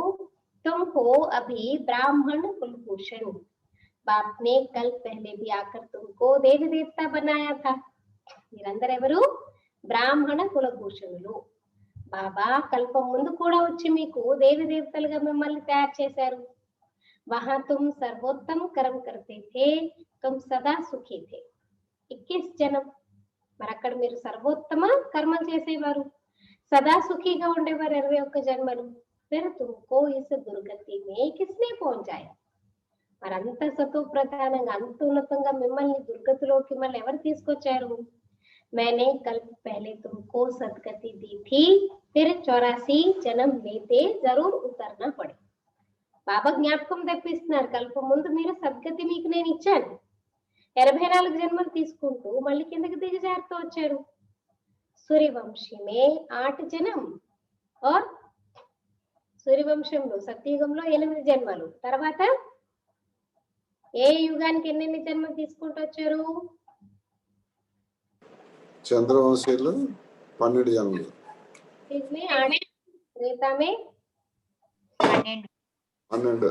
तुम हो अभी ब्राह्मण कुलभूषण, बाप ने कल पहले भी आकर तुमको देवी देवता बनाया था। మీరందరూ ఎవరు? బ్రాహ్మణ కులభూషణులు। బాబా కల్పం ముందు కూడా వచ్చి మీకు దేవి దేవతలుగా మిమ్మల్ని తయారు చేశారు। वहां तुम सर्वोत्तम कर्म करते थे, तुम सदा सुखी थे। 21 जन्म, మరి అక్కడ మీరు సర్వోత్తమ కర్మలు చేసేవారు, సదా సుఖీగా ఉండేవారు 21 జన్మలు। फिर तुमको इस दुर्गति में किसने पहुंचाया, మరి అంత సతో ప్రధానంగా అంత ఉన్నతంగా మిమ్మల్ని దుర్గతిలోకి మళ్ళీ ఎవరు తీసుకొచ్చారు? मैंने कल पहले तुमको सदगति दी थी, फिर 84 जन्म लेते जरूर उतरना पड़े। బాబా జ్ఞాపకం తెప్పిస్తున్నారు, కల్పం ముందు మీరు సద్గతి మీకు నేను ఇచ్చాను, 84 జన్మలు తీసుకుంటూ మళ్ళీ కిందకి దిగజారుతూ వచ్చారు। సూర్యవంశీ మే 8 జన్మ, और సూర్యవంశంలో సత్యయుగంలో 8 జన్మలు, తర్వాత ఏ యుగానికి ఎన్నెన్ని జన్మలు తీసుకుంటూ వచ్చారు? చంద్రవంశీయులు 12 జన్మలు, इसमें 8, त्रेता में 12 12,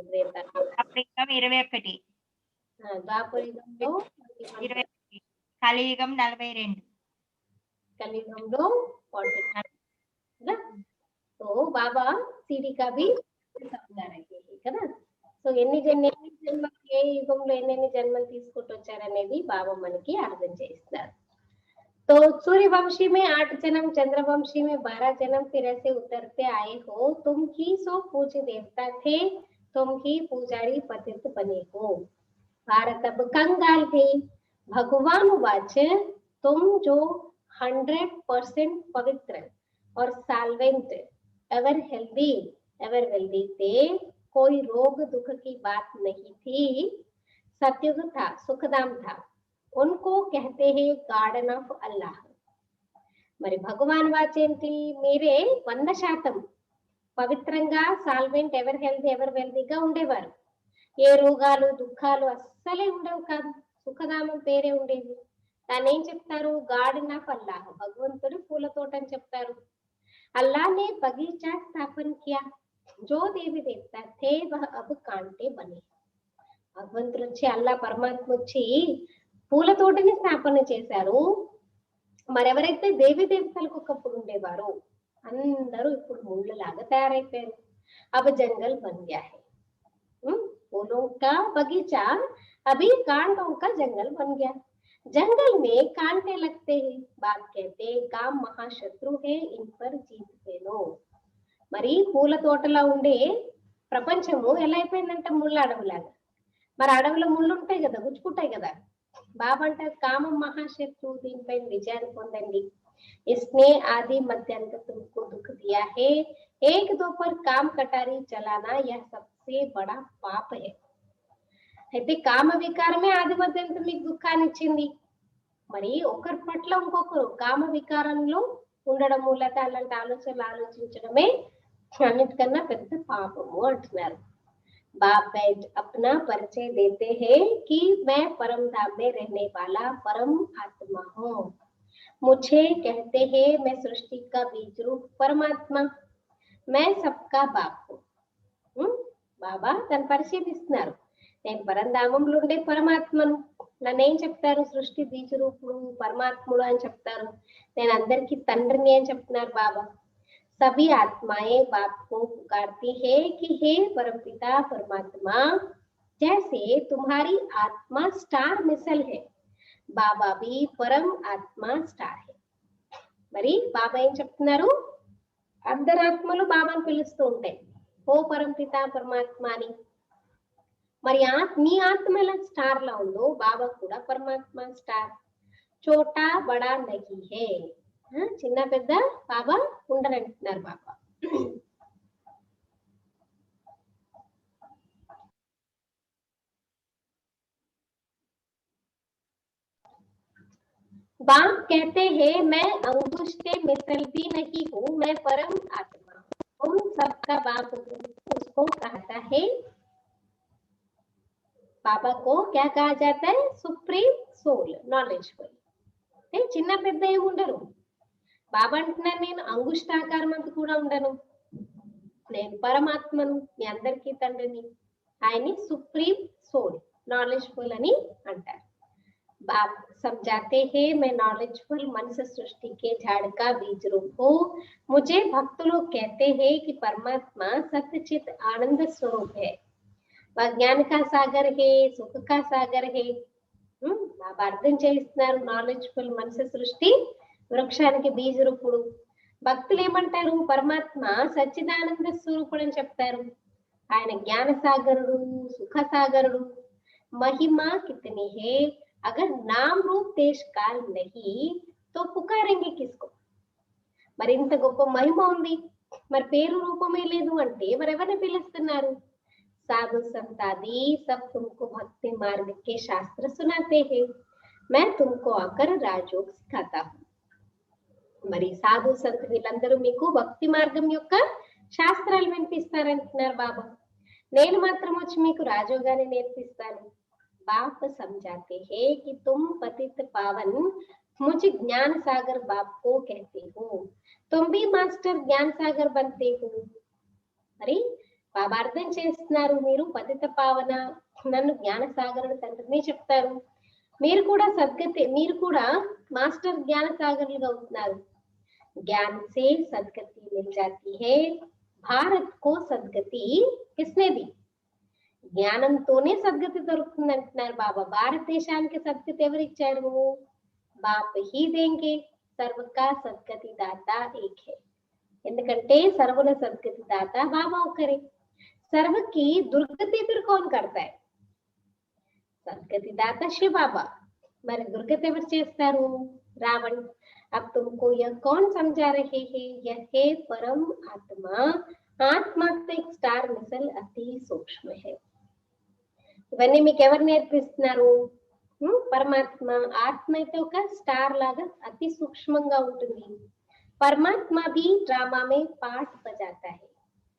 त्रेता ద్వాపరయుగం 21, ద్వాపరయుగంలో 21, కలియుగం 42, కలియుగంలో 40 కదా। तो बाबा सीढ़ी का भी समझा रहे हैं కదా। సో ఎన్ని జన్మలు ఏ యుగంలో ఎన్ని జన్మలు తీసుకుంటూ వచ్చారనేది బాబా మనకి అర్థం చేస్తున్నారు। तो सूर्यवंशी में 8 जन्म, चंद्रवंशी में 12 जन्म, फिर ऐसे उतरते आए हो। तुम ही सो पूज्य देवता थे, तुम ही पुजारी पतित बने हो। भारत अब कंगाल थे, भगवान वाच तुम जो 100% पवित्र और solvent, ever healthy, ever wealthy थे, कोई रोग दुख की बात नहीं थी, सतयुग था, सुखधाम था, उनको कहते हैं गार्डन ऑफ अल्लाह। మరి భగవాన్ వాచేంటి, మీరే 100% పవిత్రంగా, సాల్వెంట్, ఎవర్ హెల్తీ, ఎవర్ వెల్తీగా ఉండేవారు, ఏ రోగాలు దుఃఖాలు అస్సలే ఉండేవి కాదు, సుఖధామం పేరే ఉండేది। దాన్ని ఏం చెప్తారు? గార్డెన్ ఆఫ్ అల్లాహ్, భగవంతుడు పూల తోట అని చెప్తారు। అల్లాహ్ నే బగీచా స్థాపన కియా, జో దేవి దేవతా థే వహ అబ్ కాంటే బనే। భగవంతుడు వచ్చి, అల్లా పరమాత్మ వచ్చి పూల తోటని స్థాపన చేశారు, మరెవరైతే దేవి దేవతలకు ఒకప్పుడు ఉండేవారో అందరూ ఇప్పుడు ముళ్ళలాగా తయారైపోయారు। అబ్ జంగల్ బన్ గయా హై, फूलों का बगीचा अभी कांटों का जंगल बन गया। जंगल में कांटे लगते हैं, बात कहते काम महाशत्रु है, इन पर जीत पेलो। మరి పూల తోటలా ఉండే ప్రపంచము ఎలా అయిపోయిందంటే ముళ్ళ అడవులాగా, మరి అడవిలో ముళ్ళు ఉంటాయి కదా, గుచ్చుకుంటాయి కదా। బాబా అంటే కామం మహాశత్రు, దీనిపైన విజయాన్ని పొందండి। इसने आदि मध्यांत तुमको दुख दिया है, एक दो पर काम कटारी चलाना यह सबसे बड़ा पाप है। అయితే కామ వికారమే ఆది మధ్యంతం మీకు దుఃఖాన్ని ఇచ్చింది, మరి ఒకరి పట్ల ఇంకొకరు కామ వికారంలో ఉండడము, లేదా అలాంటి ఆలోచనలు ఆలోచించడమే అన్నిటికన్నా పెద్ద పాపము అంటున్నారు। बाप बैठ अपना परिचय देते हैं कि मैं परम धाम में रहने वाला परम आत्मा हूँ, मुझे कहते हैं मैं सृष्टि का बीज रूप परमात्मा, मैं सबका बाप हूँ। బాబా తన పరిచయం ఇస్తున్నారు, నేను పరంధామంలో ఉండే పరమాత్మను. నన్ను ఏం చెప్తారు? సృష్టి బీజ రూపుడు పరమాత్ముడు అని చెప్తారు. నేను అందరికీ తండ్రిని అని చెప్తున్నారు బాబా. सभी आत्माएं बाप को पुकारती है कि हे परमपिता परमात्मा, जैसे तुम्हारी आत्मा स्टार मिसल है, बाबा भी परम आत्मा स्टार है. మరి బాబా ఏం చెప్తున్నారు? అందరి ఆత్మలు బాబాను పిలుస్తూ ఉంటాయి, ఓ పరంపిత పరమాత్మ అని. మరి మీ ఆత్మ ఎలా స్టార్ లా ఉందో బాబా కూడా పరమాత్మ స్టార్. చోటా బడా నహీ హే, చిన్న పెద్ద బాబా ఉండరంటున్నారు బాబా. बाप कहते हैं मैं अंगुष्ठे मिसल भी नहीं हूँ, मैं परम आत्मा हूँ. उन सबका बाप उसको कहता है. बाबा को क्या कहा जाता है? Supreme soul, knowledgeful. చిన్న పెద్ద ఏమి ఉండరు. బాబా అంటున్నారు నేను అంగుష్టాకారం అంత కూడా ఉండను, నేను పరమాత్మను, మీ అందరికీ తండ్రిని. ఆయన్ని సుప్రీం సోల్, నాలెడ్జ్ఫుల్ అని అంటారు. बाप समझाते हैं मैं नॉलेजफुल मनुष्य सृष्टि के झाड़ का बीज रूप हूँ. मुझे भक्त लोग कहते हैं कि परमात्मा सत्यचित आनंद स्वरूप है, वह ज्ञान का सागर है, सुख का सागर है. బాబా అర్థం చేస్తున్నారు, నాలెడ్జ్ఫుల్ మనుష్య సృష్టి వృక్షానికి బీజ రూపుడు. భక్తులు ఏమంటారు? పరమాత్మ సచ్చిదానంద స్వరూపుడు అని చెప్తారు. ఆయన జ్ఞాన సాగరుడు, సుఖ సాగరుడు. మహిమా కితనీ హే, అగర్ నామ్ రూప్ దేశ్ కాల్ నహీ తో పుకారెంగే కిస్కో. మరి ఇంత గొప్ప మహిమ ఉంది, మరి పేరు రూపమే లేదు అంటే మరి ఎవరిని పిలుస్తున్నారు? साधु संत आदि सब तुमको भक्ति मार्ग के शास्त्र सुनाते हैं, मैं तुमको आकर राजयोग सिखाता हूँ. మరి సాధు సంత్ వీళ్ళందరూ మీకు భక్తి మార్గం యొక్క శాస్త్రాలు వినిపిస్తారంటున్నారు బాబా. నేను మాత్రం వచ్చి మీకు రాజయోగాన్ని నేర్పిస్తాను. बाप समझाते हैं कि तुम पतित पावन मुझ ज्ञान सागर बाप को कहते हो, तुम भी मास्टर ज्ञान सागर बनते हो. మరి బాబా అర్థం చేస్తున్నారు, మీరు పతిత పావన, నన్ను జ్ఞాన సాగరుడు తండ్రిని చెప్తారు. మీరు కూడా సద్గతి, మీరు కూడా మాస్టర్ జ్ఞాన సాగరులుగా అవుతున్నారు. ज्ञान से सदगति मिल जाती है, भारत को सदगति किसने दी? జ్ఞానంతోనే సద్గతి దొరుకుతుంది అంటున్నారు బాబా. భారతదేశానికి సద్గతి ఎవరు ఇచ్చారు? బాప్ హీ దేంగే, సర్వకా సద్గతి దాత ఏక్ హై. ఎందుకంటే సర్వుల సద్గతి దాత బాబా ఒకరే. సర్వకి దుర్గతి ఫిర్ కౌన్ కర్తా హై? సద్గతి దాత శివ బాబా. మరి దుర్గతి ఎవరు చేస్తారు? రావణ్. अब तुमको यह कौन समझा रहे हैं? यह है परम आत्मा. आत्मा तो एक स्टार मिसल अति सूक्ष्म है. ఇవన్నీ మీకు ఎవరు నేర్పిస్తున్నారు? పరమాత్మ. ఆత్మ అయితే ఒక స్టార్ లాగా అతి సూక్ష్మంగా ఉంటుంది. పరమాత్మ भी ड्रामा में पार्ट बजाता है,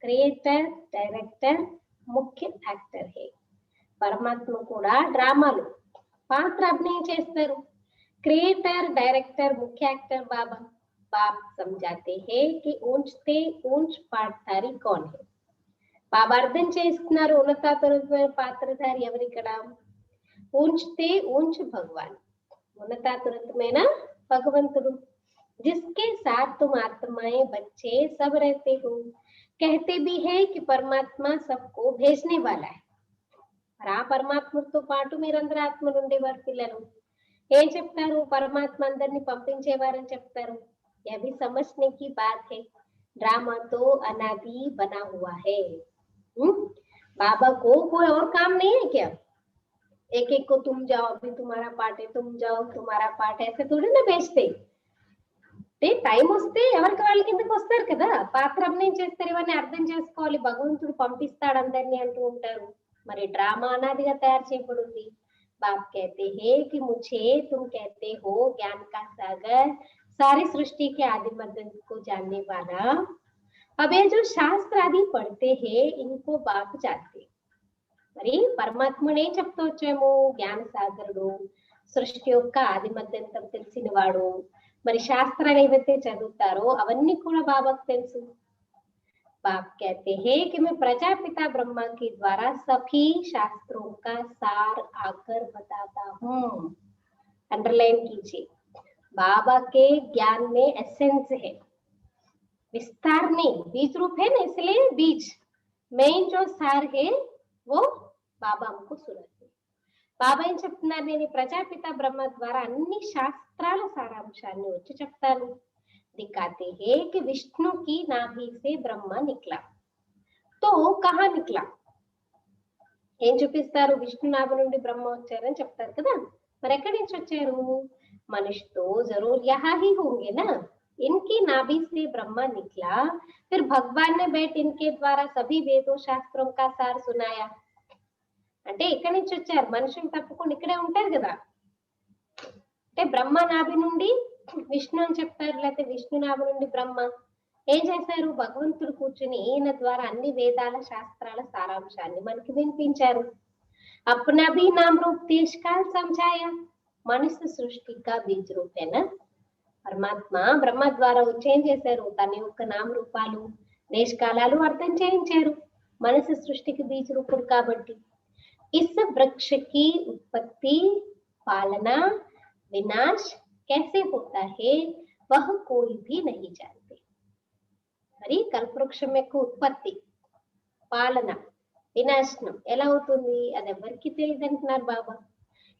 क्रिएटर डायरेक्टर मुख्य एक्टर है. పరమాత్మ కూడా డ్రామాలో పాత్ర అభినయం చేస్తారు. क्रिएटर डायरेक्टर मुख्य एक्टर बाबा. बाप समझाते हैं कि ऊंचते ऊंच पात्रधारी कौन है. బాబా అర్థం చేస్తున్నారు, ఉన్నతాతురమైన పాత్రధారి ఎవరిక్కడ? ऊंचते ऊंच भगवान, ఉన్నతాతురమైన భగవంతుడు. जिसके साथ तुम आत्माएं बच्चे सब रहते हो, कहते भी है कि परमात्मा सबको भेजने वाला है. మరి ఆ పరమాత్మతో పాటు మీరందరూ ఆత్మలు ఉండేవారు పిల్లలు. ఏం చెప్తారు? పరమాత్మ అందరిని పంపించేవారని చెప్తారు. అవి సమజ్నే కి బాత్ హై. డ్రామా తో అనాది బనా హువా హై. बाबा को कोई और काम नहीं है क्या? एक एक को तुम जाओ, अभी तुम्हारा पार्ट है, तुम जाओ तुम्हारा पार्ट है, ऐसे थोड़ी ना भेजते. టైం వస్తే ఎవరికి వాళ్ళ కిందకి వస్తారు కదా, పాత్ర అభినయం చేస్తారు. ఇవన్నీ అర్థం చేసుకోవాలి. భగవంతుడు పంపిస్తాడు అందరినీ అంటూ ఉంటారు. మరి డ్రామా అనాదిగా తయారు చేయబడింది. बाप कहते हैं कि मुझे तुम कहते हो ज्ञान का सागर, सारी सृष्टि के आदि मध्य को जानने वाला. अब ये जो शास्त्र आदि पढ़ते हैं इनको बाप जानते. మరి పరమాత్ముడు ఏం చెప్తూ వచ్చాము? జ్ఞాన సాగరుడు, సృష్టి యొక్క ఆది మధ్యంతం తెలిసిన వాడు. మరి శాస్త్రాలు ఏవైతే చదువుతారో అవన్నీ కూడా బాబాకు తెలుసు. बाप कहते हैं कि मैं प्रजापिता ब्रह्मा के द्वारा सभी शास्त्रों का सार आकर बताता हूँ। अंडरलाइन कीजिए, बाबा के ज्ञान में एसेंस है, विस्तार नहीं, बीज रूप है ना, इसलिए बीज మెయిన్ जो सार है वो బాబా हमको सुनाते। బాబా ఏం చెప్తున్నారు, నేను ప్రజాపిత బ్రహ్మ ద్వారా అన్ని శాస్త్రాల సారాంశాన్ని వచ్చి చెప్తాను। दिखाते हैं कि विष्णु की नाभि से ब्रह्मा निकला, तो कहाँ निकला ఏం చూపిస్తారు, విష్ణు నాభి నుండి బ్రహ్మ వచ్చారని చెప్తారు కదా, మరి ఎక్కడి నుంచి వచ్చారు, मनुष्य तो जरूर यहाँ ही होंगे ना, इनकी नाभि से ब्रह्मा निकला, फिर भगवान ने बैठ इनके द्वारा सभी वेदों शास्त्रों का सार सुनाया। అంటే ఎక్కడి నుంచి వచ్చారు, మనుషులు తప్పకుండా ఇక్కడే ఉంటారు కదా, అంటే బ్రహ్మ నాభి నుండి విష్ణు అని చెప్తారు, లేకపోతే విష్ణు నాభి నుండి బ్రహ్మ ఏం చేశారు, భగవంతుడు కూర్చుని ఈయన ద్వారా అన్ని వేదాల శాస్త్రాల సారాంశాన్ని మనకి వినిపించారు। अपना भी नाम रूप देश काल समझाया, మనుష్య సృష్టి का बीज रूप है ना, పరమాత్మ బ్రహ్మ ద్వారా ఏం చేశారు, తన యొక్క నామ రూపాలు దేశకాలాలు అర్థం చేయించారు, మనసు సృష్టికి బీజ రూపుడు కాబట్టి। इस वृक्ष की उत्पत्ति पालना विनाश कैसे होता है वह कोई भी नहीं जानते। మరి కల్పవృక్షం యొక్క ఉత్పత్తి పాలన వినాశనం ఎలా అవుతుంది అది ఎవరికి తెలియదు అంటున్నారు బాబా।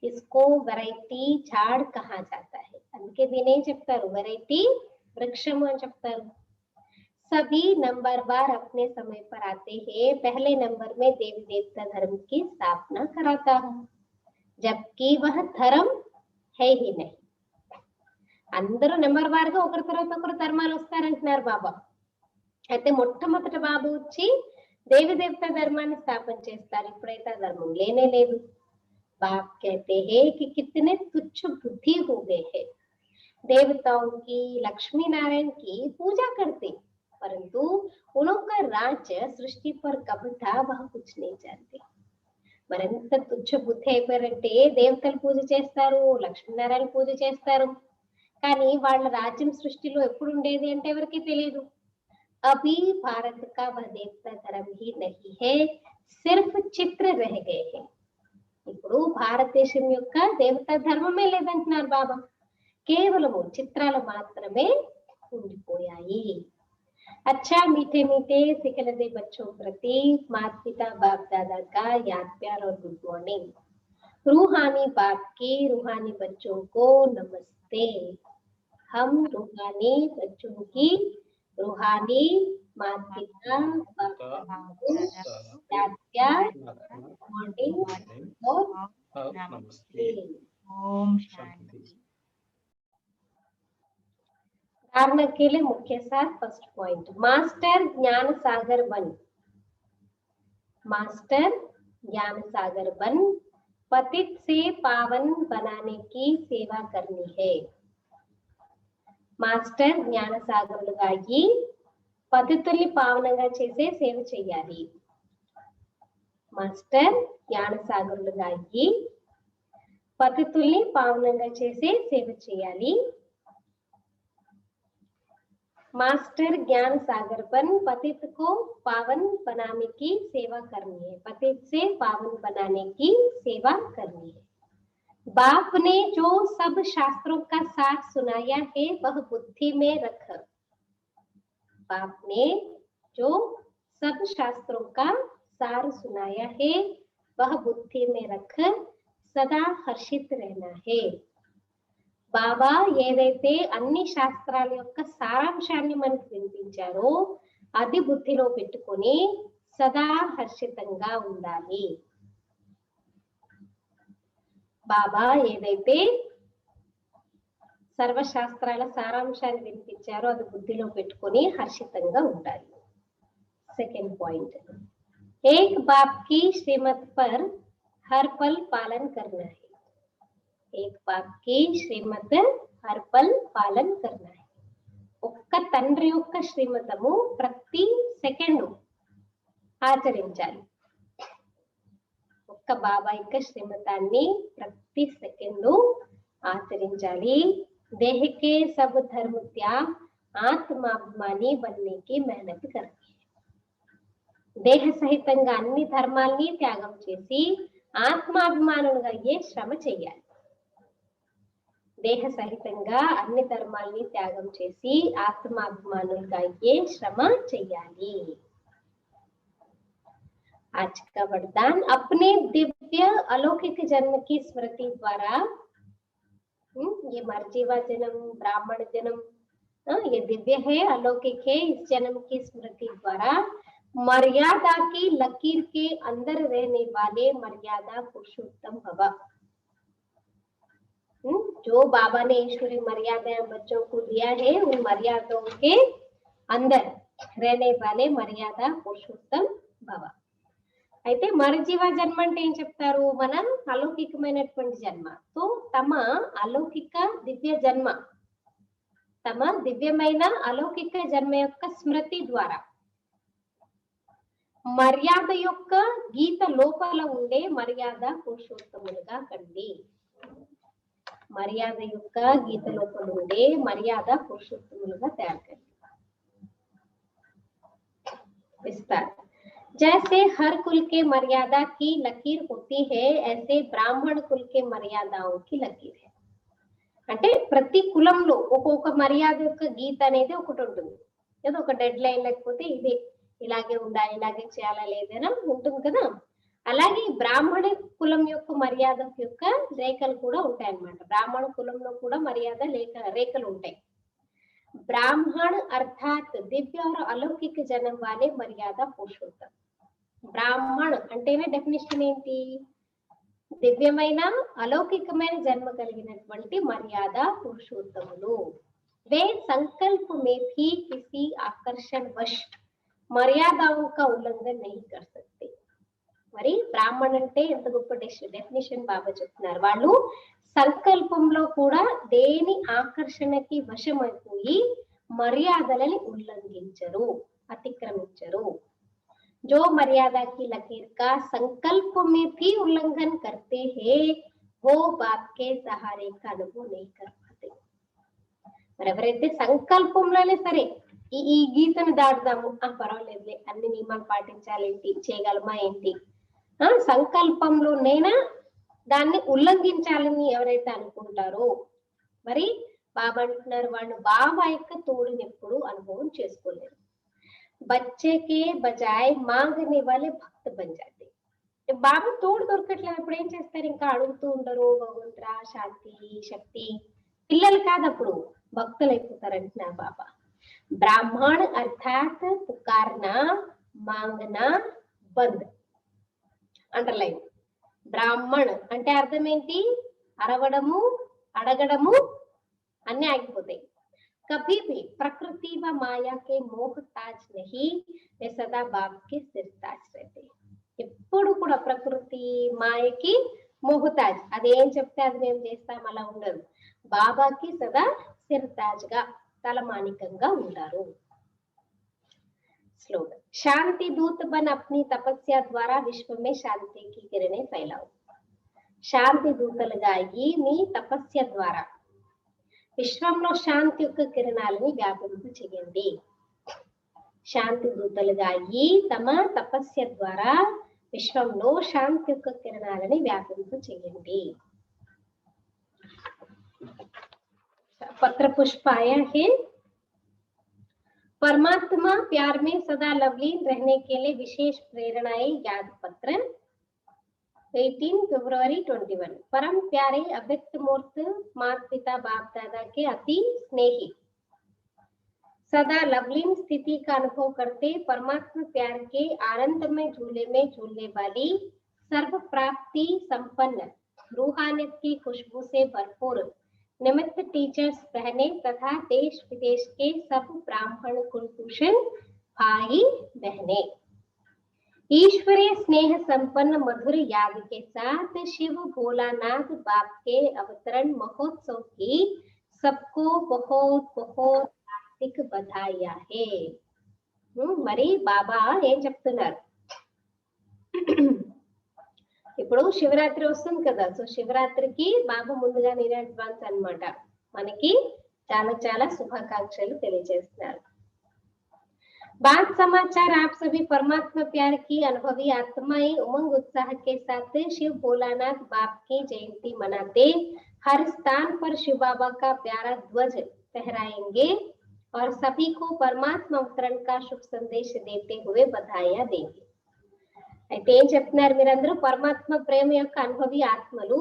इसको वैरायटी झाड़ कहा जाता है, అందుకే దీని ఏం చెప్తారు, వెరైటీ వృక్షము అని చెప్తారు। सभी नंबरवार अपने समय पर आते हैं, पहले नंबर में देवी देवता धर्म की स्थापना कराता हूँ, जबकि वह धर्म है ही नहीं। అందరూ నెంబర్ వారుగా ఒకరి తర్వాత ఒకరు ధర్మాలు వస్తారంటున్నారు బాబా। అయితే మొట్టమొదట బాబు వచ్చి దేవి దేవత ధర్మాన్ని స్థాపన చేస్తారు, ఇప్పుడైతే ఆ ధర్మం లేనే లేదు। बाप कहते हैं कि कितने तुच्छ बुद्धि हो गए हैं, देवताओं की लक्ष्मी नारायण की पूजा करते, परंतु उनका राज्य सृष्टि पर कब था वह कुछ नहीं जानते। మరింత తుచ్చ బుద్ధి అయిపోయారంటే దేవతలు పూజ చేస్తారు, లక్ష్మీనారాయణ పూజ చేస్తారు, కానీ వాళ్ళ రాజ్యం సృష్టిలో ఎప్పుడు ఉండేది అంటే ఎవరికి తెలియదు। अभी भारत का वह देवता धर्म ही नहीं है, सिर्फ चित्र रह गए हैं। ఇప్పుడు భారతదేశం యొక్క దేవతా ధర్మమే లేదంటున్నారు బాబా, కేవలము చిత్రాలు మాత్రమే ఉండిపోయాయి। अच्छा मीठे मीठे सिखलते बच्चों प्रति माता पिता बाप दादा का याद प्यार और गुड मॉर्निंग। रूहानी बाप के रूहानी बच्चों को नमस्ते। हम रूहानी बच्चों की रूहानी माता पिता बाप दादा को याद प्यार मॉर्निंग और नमस्ते। ओम शांति। धारणा के लिए मुख्य सार, फर्स्ट पॉइंट, मास्टर ज्ञान सागर बन, मास्टर ज्ञान सागर बन, पतित से पावन बनाने की सेवा करनी है। మాస్టర్ జ్ఞాన సాగరులుగా అయ్యి పతితుల్ని పావనంగా చేసే సేవ చెయ్యాలి। మాస్టర్ జ్ఞాన సాగరులుగా అయ్యి పతితుల్ని పావనంగా చేసే సేవ చేయాలి। मास्टर ज्ञान सागर बन, पतित को पावन बनाने की सेवा करनी है, पतित से पावन बनाने की सेवा करनी है। बाप ने जो सब शास्त्रों का सार सुनाया है वह बुद्धि में रख, बाप ने जो सब शास्त्रों का सार सुनाया है वह बुद्धि में रख, सदा हर्षित रहना है। బాబా ఏదైతే అన్ని శాస్త్రాల యొక్క సారాంశాన్ని మనకు వినిపించారో అది బుద్ధిలో పెట్టుకొని సదా హర్షితంగా ఉండాలి। బాబా ఏదైతే సర్వశాస్త్రాల సారాంశాన్ని వినిపించారో అది బుద్ధిలో పెట్టుకొని హర్షితంగా ఉండాలి। సెకండ్ పాయింట్, एक बाप की श्रीमत पर हर पल पालन करना है, एक बाप की श्रीमत हर पल पालन करना है। ఒక్క తండ్రి యొక్క శ్రీమతము ప్రతి సెకండ్ ఆచరించాలి, ఒక్క బాబా యొక్క శ్రీమతాన్ని ప్రతి సెకండ్ ఆచరించాలి। देह के सब धर्म त्याग आत्माभिमानी बनने की मेहनत करनी है। దేహ సహితంగా అన్ని ధర్మాల్ని త్యాగం చేసి ఆత్మాభిమానులుగా అయ్యే శ్రమ చెయ్యాలి. దేహ సహితంగా అన్ని ధర్మాల్ని త్యాగం చేసి ఆత్మాభిమానులుగా అయ్యే శ్రమ చెయ్యాలి. आज का वरदान अपने दिव्य अलौकिक जन्म की स्मृति द्वारा, ये मर्जीवा जन्म, ब्राह्मण जन्म, ये दिव्य है, अलौकिक है, इस जन्म की स्मृति द्वारा मर्यादा की लकीर के अंदर रहने वाले मर्यादा पुरुषोत्तम भव। जो बाबा ने ईश्वरी मर्यादाएं बच्चों को दिया है, उन मर्यादाओं के अंदर रहने वाले मर्यादा पुरुषोत्तम भव। అయితే మరజీవ జన్మ అంటే ఏం చెప్తారు? మన అలౌకికమైనటువంటి జన్మ. సో తమ అలౌకిక దివ్య జన్మ, తమ దివ్యమైన అలౌకిక జన్మ యొక్క స్మృతి ద్వారా మర్యాద యొక్క గీత లోపల ఉండే మర్యాద పురుషోత్తములుగా కండి. మర్యాద యొక్క గీత లోపల ఉండే మర్యాద పురుషోత్తములుగా తయారు కండి. విస్తార जैसे हर कुल के मर्यादा की लकीर होती है, ऐसे ब्राह्मण कुल के मर्यादाओं की लकीर है. అంటే ప్రతి కులంలో ఒక్కొక్క మర్యాద యొక్క గీత అనేది ఒకటి ఉంటుంది. ఏదో ఒక డెడ్ లైన్ లేకపోతే ఇది ఇలాగే ఉండాలి, ఇలాగే చేయాలా లేదైనా ఉంటుంది కదా. అలాగే బ్రాహ్మణ కులం యొక్క మర్యాద యొక్క రేఖలు కూడా ఉంటాయి అన్నమాట. బ్రాహ్మణ కులంలో కూడా మర్యాద రేఖలు ఉంటాయి. ब्राह्मण अर्थात दिव्य और अलौकिक जन्म वाले मर्यादा पुरुषोत्तम. బ్రాహ్మణ్ అంటేనే డెఫినేషన్ ఏంటి? దివ్యమైన అలౌకికమైన జన్మ కలిగినటువంటి మర్యాద పురుషోత్తములు. वे संकल्प में भी किसी आकर्षण वश मर्यादाओं का उल्लंघन नहीं कर सकते. మరి బ్రాహ్మణ్ అంటే ఎంత గొప్ప డెఫినేషన్ బాబా చెప్తున్నారు. వాళ్ళు సంకల్పంలో కూడా దేని ఆకర్షణకి వశమైపోయి మర్యాదలని ఉల్లంఘించరు, అతిక్రమించరు. जो मर्यादा की लकीर का संकल्प में भी उल्लंघन करते हैं, वो बाप के सहारे का अनुभव नहीं कर पाते. మరి ఎవరైతే సంకల్పంలోనే సరే ఈ గీతను దాటుదాము, పర్వాలేదులే అన్ని నియమాలు పాటించాలి ఏంటి, చేయగలమా ఏంటి, సంకల్పంలోనైనా దాన్ని ఉల్లంఘించాలని ఎవరైతే అనుకుంటారో మరి బాబా అంటున్నారు వాళ్ళు బాబా యొక్క తోడుని ఎప్పుడు అనుభవం చేసుకోలేరు. बच्चे के बजाय मांगने वाले भक्त बन जाते. బాబా తోడు దొరకట్లేదు అప్పుడు ఏం చేస్తారు? ఇంకా అడుగుతూ ఉండరు, భగవంతుడా శాంతి శక్తి. పిల్లలు కాదు, అప్పుడు భక్తులు అయిపోతారు అంటున్నారు బాబా. బ్రాహ్మణ అర్థాత్ పుకార్నా మాంగనా బంద్. అండర్లైన్. బ్రాహ్మణ్ అంటే అర్థం ఏంటి? అరవడము, అడగడము అన్ని ఆగిపోతాయి. कभी भी प्रकृति व माया के मोहताज नहीं, वे सदा बाप के सिरताज रहते. ఎప్పుడు కూడా ప్రకృతి మాయకి మోహతాజ్, అదేం చెప్తే అది మేము చేస్తాం అలా ఉండరు. బాబాకి సదా సిరతాజ్ గా తలమానికంగా ఉంటారు. स्लोगन शांति दूत बन अपनी तपस्या द्वारा विश्व में शांति की किरणें फैलाओ. శాంతి దూతలుగా అయ్యి మీ తపస్య ద్వారా విశ్వంలో శాంతి యొక్క కిరణాలని వ్యాపింప చేయండి. శాంతి దూతలుగా అయ్యి తమ తపస్య ద్వారా విశ్వంలో శాంతి యొక్క కిరణాలని వ్యాపింప చేయండి. पत्र पुष्प आया है. परमात्मा प्यार में सदा लवलीन रहने के लिए विशेष प्रेरणाएं याद पत्र 18 फरवरी 21. परम प्यारे अव्यक्त मूर्त माता पिता बाप दादा के अति स्नेही सदा लवलीन स्थिति का अनुभव करते परमात्मा प्यार के आनंदमय झूले में झूलने वाली सर्व प्राप्ति संपन्न रूहानियत की खुशबू से भरपूर निमित्त टीचर्स बहने तथा देश विदेश के सब ब्राह्मण कुलभूषण भाई बहने ईश्वरीय स्नेह संपन्न मधुर याद के साथ शिव भोलानाथ बाप के अवतरण महोत्सव की सबको बहुत बहुत हार्दिक बधाइयां है. మరి బాబా ఏం చెప్తున్నారు? ఇప్పుడు శివరాత్రి వస్తుంది కదా, సో శివరాత్రికి బాబా ముందుగా నేను అడ్వాన్స్ అన్నమాట మనకి చాలా చాలా శుభాకాంక్షలు తెలియజేస్తున్నారు. बात समाचार आप सभी परमात्मा प्यार की अनुभवी आत्माएं उमंग उत्साह के साथ शिव भोलानाथ बाप की जयंती मनाते हर स्थान पर शिव बाबा का प्यारा ध्वज फहराएंगे और सभी को परमात्मा अवतरण का शुभ संदेश देते हुए बधाइयां देंगे। అయితే ఏం చెప్తున్నారు మీరందరూ పరమాత్మ ప్రేమ యొక్క అనుభవి ఆత్మలు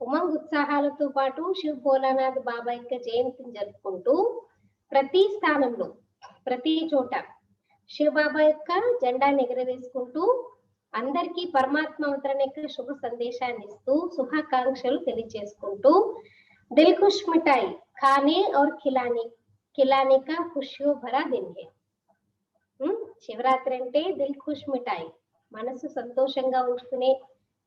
ఉమంగ్ ఉత్సాహాలతో పాటు శివ్ భోలానాథ్ బాబా యొక్క జయంతిని జరుపుకుంటూ ప్రతి స్థానంలో ప్రతి చోట శివ బాబా యొక్క జెండాను ఎగరవేసుకుంటూ అందరికీ పరమాత్మ అవతరణ యొక్క శుభ సందేశాన్ని ఇస్తూ శుభాకాంక్షలు తెలియజేసుకుంటూ దిల్ ఖుష్ మిఠాయి ఖానే और खिलाने का खुशियों भरा दिन है। శివరాత్రి అంటే దిల్ ఖుష్ మిఠాయి, మనసు సంతోషంగా ఉంచుకునే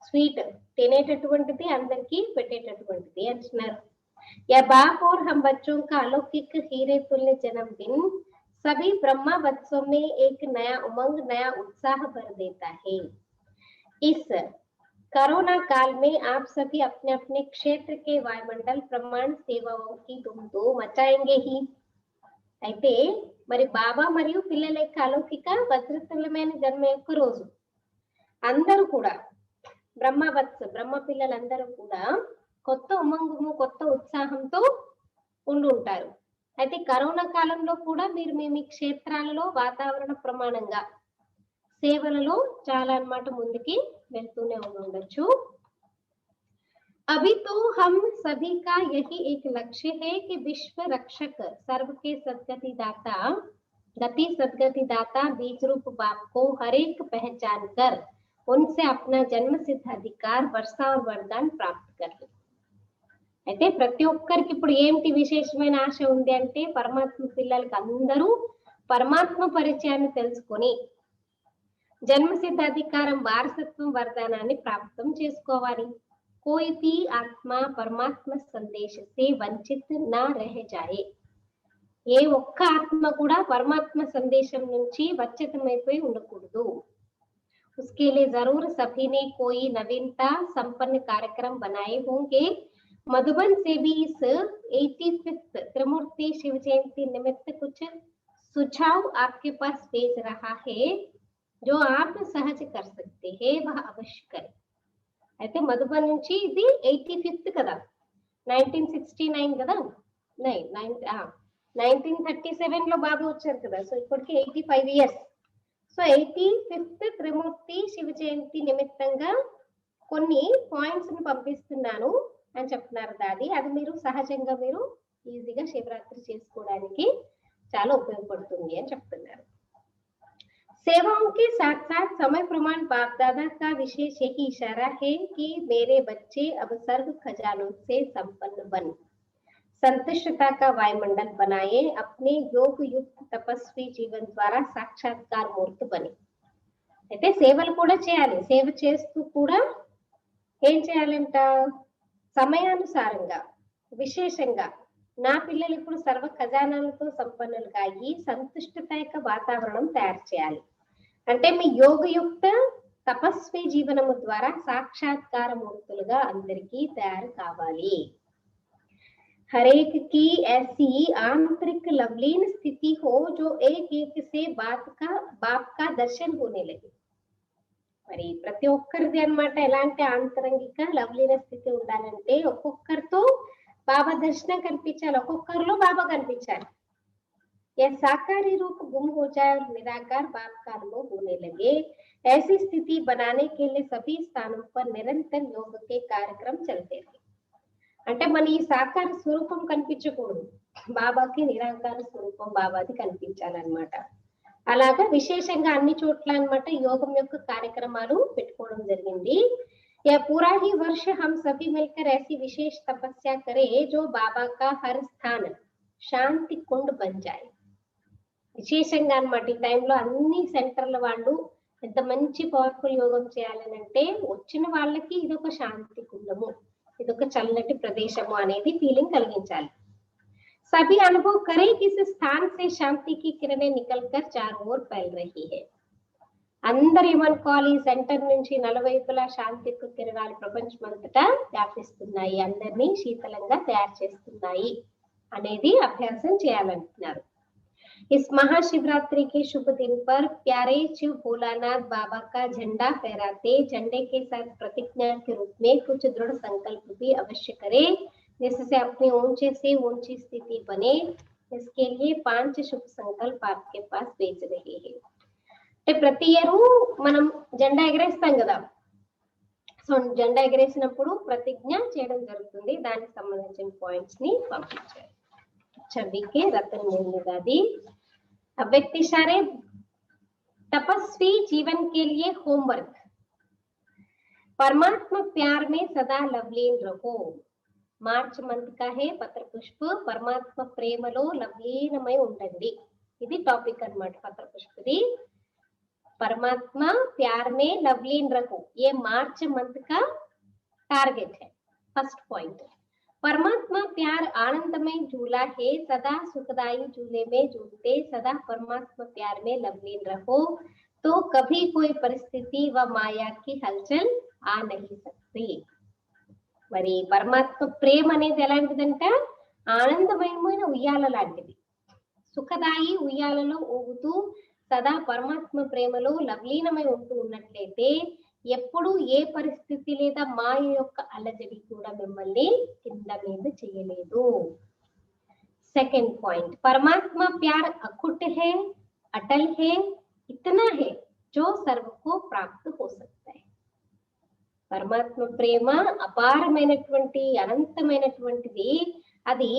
స్వీట్, తినేటటువంటిది, అందరికీ పెట్టేటటువంటిది అంటున్నారు। या बाप और हम बच्चों का अलौकिक हीरे तुल्य जन्मदिन सभी ब्रह्मा बच्चों में एक नया उमंग, नया उत्साह भर देता है। इस कोरोना काल में आप सभी अपने अपने क्षेत्र के वायुमंडल प्रमाण सेवाओं की धूम तो मचाएंगे ही। అయితే మరి బాబా మరియు పిల్లల యొక్క అలౌకిక భద్రతుల్యమైన జన్మ యొక్క రోజు అందరూ కూడా బ్రహ్మ పిల్లలందరూ కూడా కొత్త ఉమంగము, కొత్త ఉత్సాహంతో ఉంటారు। అయితే కరోనా కాలంలో కూడా మీరు మీ క్షేత్రాలలో వాతావరణ ప్రమాణంగా సేవలలో చాలా అన్నమాట ముందుకి వెళ్తూనే ఉండొచ్చు। अभी तो हम सभी का यही एक लक्ष्य है कि विश्व रक्षक सर्व के सद्गति दाता बीज रूप बाप को हर एक पहचान कर उनसे अपना जन्म सिद्ध अधिकार वर्षा और वरदान प्राप्त कर ले। అయితే ప్రతి ఒక్కరికి ఇప్పుడు ఏంటి విశేషమైన ఆశ ఉంది అంటే పరమాత్మ పిల్లలకి అందరూ పరమాత్మ పరిచయాన్ని తెలుసుకొని జన్మ సిద్ధ అధికారం, వారసత్వం, వరదానాన్ని ప్రాప్తం చేసుకోవాలి। कोई भी आत्मा परमात्मा संदेश से वंचित ना रह जाए। ఏ ఒక్క ఆత్మ కూడా పరమాత్మ సందేశం నుంచి వంచితమైపోయి ఉండకూడదు। उसके लिए जरूर सभी ने कोई नवीनता संपन्न कार्यक्रम बनाए होंगे। मधुबन से भी इस 85th त्रिमूर्ति शिव जयंती निमित्त कुछ सुझाव आपके पास भेज रहा है, जो आप सहज कर सकते हैं वह अवश्य करें। అయితే మధుబన్ నుంచి ఇది 85th కదా, 1969 కదా, 1937 లో బాబు వచ్చారు కదా, సో ఇప్పటికి 85 ఇయర్స్। సో 85th త్రిమూర్తి శివ జయంతి నిమిత్తంగా కొన్ని పాయింట్స్ ని పంపిస్తున్నాను అని చెప్తున్నారు దాది। అది మీరు సహజంగా మీరు ఈజీగా శివరాత్రి చేసుకోవడానికి చాలా ఉపయోగపడుతుంది అని చెప్తున్నారు। सेवाओं के साथ साथ समय प्रमाण बाप दादा का विशेष यही इशारा है कि मेरे बच्चे अब सर्व खजानों से संपन्न बन संतुष्टता का वायुमंडल बनाए, अपने योग युक्त तपस्वी जीवन द्वारा साक्षात्कार मूर्त बने। అయితే సేవలు కూడా చేయాలి। సేవ చేస్తూ కూడా ఏం చేయాలంట, సమయానుసారంగా విశేషంగా నా పిల్లలు ఇప్పుడు సర్వ ఖజానాలతో సంపన్నులుగా అయ్యి సంతుష్టత యొక్క వాతావరణం తయారు చేయాలి। అంటే మీ యోగయుక్త తపస్వి జీవనము ద్వారా సాక్షాత్కార మూర్తులుగా అందరికీ తయారు కావాలి। हरेक की ऐसी आंतरिक लवलीन स्थिति हो जो एक एक से बाप का दर्शन होने लगे। మరి ప్రతి ఒక్కరిది అన్నమాట ఎలాంటి ఆంతరంగిక లవ్లీన స్థితి ఉండాలంటే ఒక్కొక్కరితో బాబా దర్శనం కనిపించాలి, ఒక్కొక్కరిలో బాబా కనిపించాలి। यह साकारी रूप गुम हो जाए और निराकार बाप का अनुभव होने लगे। ऐसी स्थिति बनाने के लिए सभी स्थानों पर निरंतर योग के कार्यक्रम चलते रहे। అంటే మన ఈ సాకార స్వరూపం కనిపించకూడదు, బాబాకి నిరాకార స్వరూపం బాబాది కనిపించాలన్నమాట। అలాగా విశేషంగా అన్ని చోట్ల అన్నమాట యోగం యొక్క కార్యక్రమాలు పెట్టుకోవడం జరిగింది। यह पूरा ही वर्ष हम सभी मिलकर ऐसी विशेष तपस्या करें जो बाबा का हर स्थान శాంతి కుండ్ బన్ జాయ్। విశేషంగా అన్నమాట ఈ టైంలో అన్ని సెంటర్ల వాళ్ళు ఎంత మంచి పవర్ఫుల్ యోగం చేయాలని అంటే వచ్చిన వాళ్ళకి ఇదొక శాంతి కుండము, ఇదొక చల్లటి ప్రదేశము అనేది ఫీలింగ్ కలిగించాలి। सभी अनुभव करें कि इस स्थान से शांति की किरणें निकलकर चारों ओर फैल रही है। అందరు ఏమనుకోవాలి, సెంటర్ నుంచి నలువైపులా శాంతి యొక్క కిరణాలు ప్రపంచమంతటా వ్యాపిస్తున్నాయి, అందరినీ శీతలంగా తయారు చేస్తున్నాయి అనేది అభ్యాసం చేయాలంటున్నారు। इस महाशिवरात्रि के शुभ दिन पर प्यारे शिव भोलानाथ बाबा का झंडा फहराते झंडे के साथ प्रतिज्ञा के रूप में कुछ दृढ़ संकल्प भी अवश्य करें, जिससे अपनी ऊंचे से ऊंची स्थिति बने। इसके लिए 5 शुभ संकल्प आपके पास भेज रहे हैं। ప్రతి ఇయర్ మనం జెండా ఎగరేస్తాం కదా, సో జెండా ఎగరేసినప్పుడు ప్రతిజ్ఞ చేయడం జరుగుతుంది, దానికి సంబంధించిన పాయింట్స్ ని పంపించారు. छवि के रतन मिलने दादी व्यक्ति सारे तपस्वी जीवन के लिए होमवर्क। परमात्मा प्यार में सदा लवलीन रहो। మార్చ్ మంత్ का है పత్ర పుష్ప పరమాత్మ ప్రేమలో లవలీనమై ఉండండి, ఇది టాపిక్ అన్నమాట. పత్ర పుష్పది परमात्मा प्यार में लवलीन रहो, ये मार्च मंथ का टारगेट है. फर्स्ट पॉइंट, परमात्मा प्यार आनंदमय झूला है, सदा सुखदाई झूले में झूलते सदा परमात्मा प्यार में लवलीन रहो, तो कभी कोई परिस्थिति व माया की हलचल आ नहीं सकती. మరి పరమాత్మ ప్రేమ అనేది ఎలాంటిదంట, ఆనందమయమైన ఉయ్యాల లాంటిది. సుఖదాయి ఉయ్యాలలో ఊగుతూ సదా పరమాత్మ ప్రేమలో లవలీనమై ఉంటూ ఉన్నట్లయితే ఎప్పుడు ఏ పరిస్థితి లేదా మాయ యొక్క అలజడి కూడా మిమ్మల్ని కింద మీద చేయలేదు. సెకండ్ పాయింట్, పరమాత్మ ప్యార్ అఖుట్ है, अटल है, इतना है जो सर्व को प्राप्त हो सकता है. పరమాత్మ ప్రేమ అపారమైనటువంటి అనంతమైనటువంటిది, అది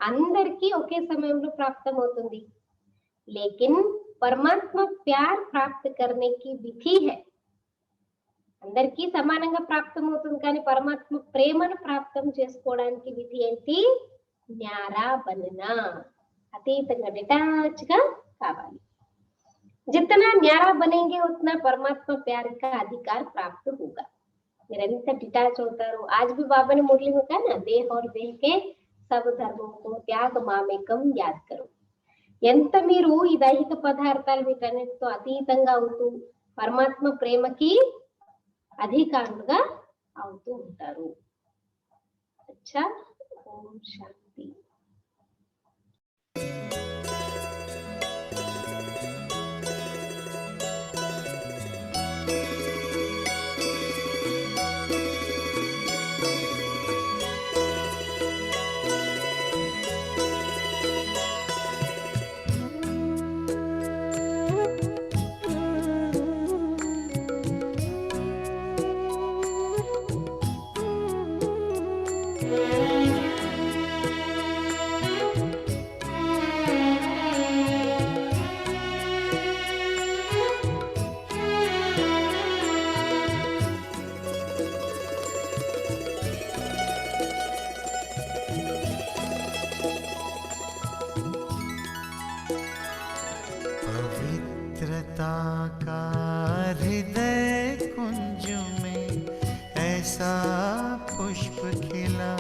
అందరికీ ఒకే సమయంలో ప్రాప్తమవుతుంది. లేకిన్ परमात्मा प्यार प्राप्त करने की विधि है. అందరికీ సమానంగా ప్రాప్తమవుతుంది, కానీ పరమాత్మ ప్రేమను ప్రాప్తం చేసుకోవడానికి విధి ఏంటి, న్యారా బననా, అతీతంగా డిటాచ్ గా కావాలి. जितना न्यारा बनेंगे उतना परमात्मा प्यार का अधिकार प्राप्त होगा. మీరు ఎంత డిటాచ్ అవుతారు. आज भी बाबा ने मुरली में कहा ना, देह और देह के सब धर्मों को त्याग मामेकम याद करो. ఎంత మీరు ఈ దైహిక పదార్థాలు వీటన్నిటితో అతీతంగా అవుతూ పరమాత్మ ప్రేమకి అధికారులుగా అవుతూ ఉంటారు. అచ్చా, ఓం శాంతి. पवित्रता का हृदय कुंज में ऐसा पुष्प खिला,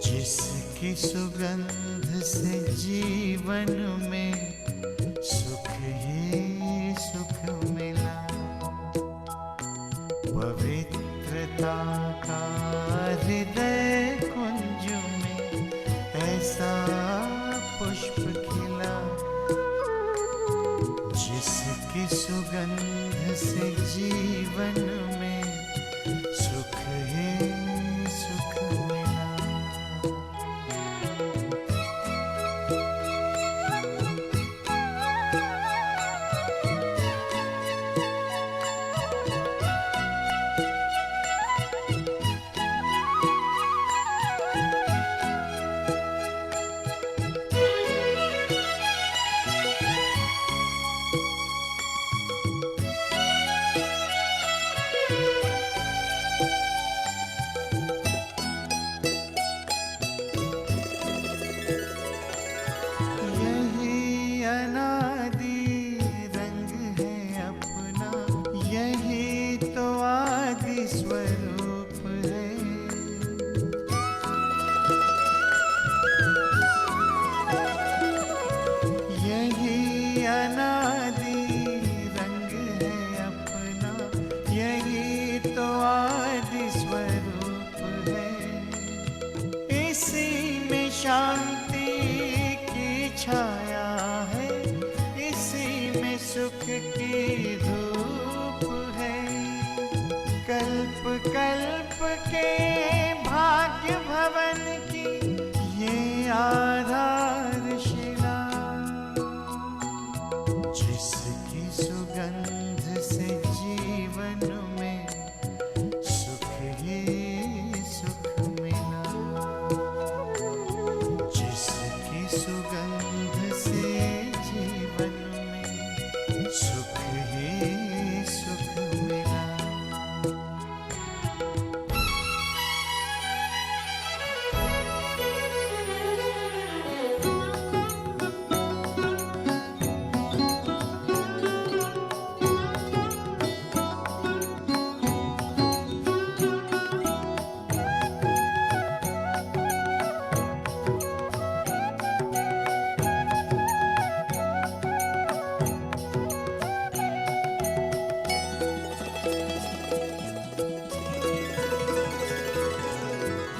जिसकी सुगंध से जीवन में सुख ही सुख मिला. पवित्रता का हृदय कुंज में ऐसा पुष्प खिला, जिसकी सुगंध से जीवन में सुख ही सुख मिला. शांति की छा जिसकी सुगंध से जीवन में सुख ही सुख मिला, जिसकी सुगंध से जीवन में सुख ही सुख मिला।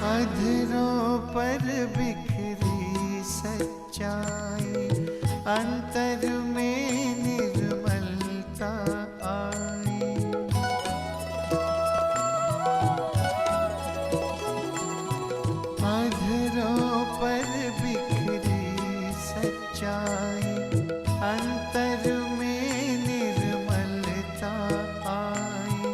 अधरों पर बिखरी सच्चाई, अंतर में निर्मलता आई। अधरों पर बिखरी सच्चाई, अंतर में निर्मलता आई।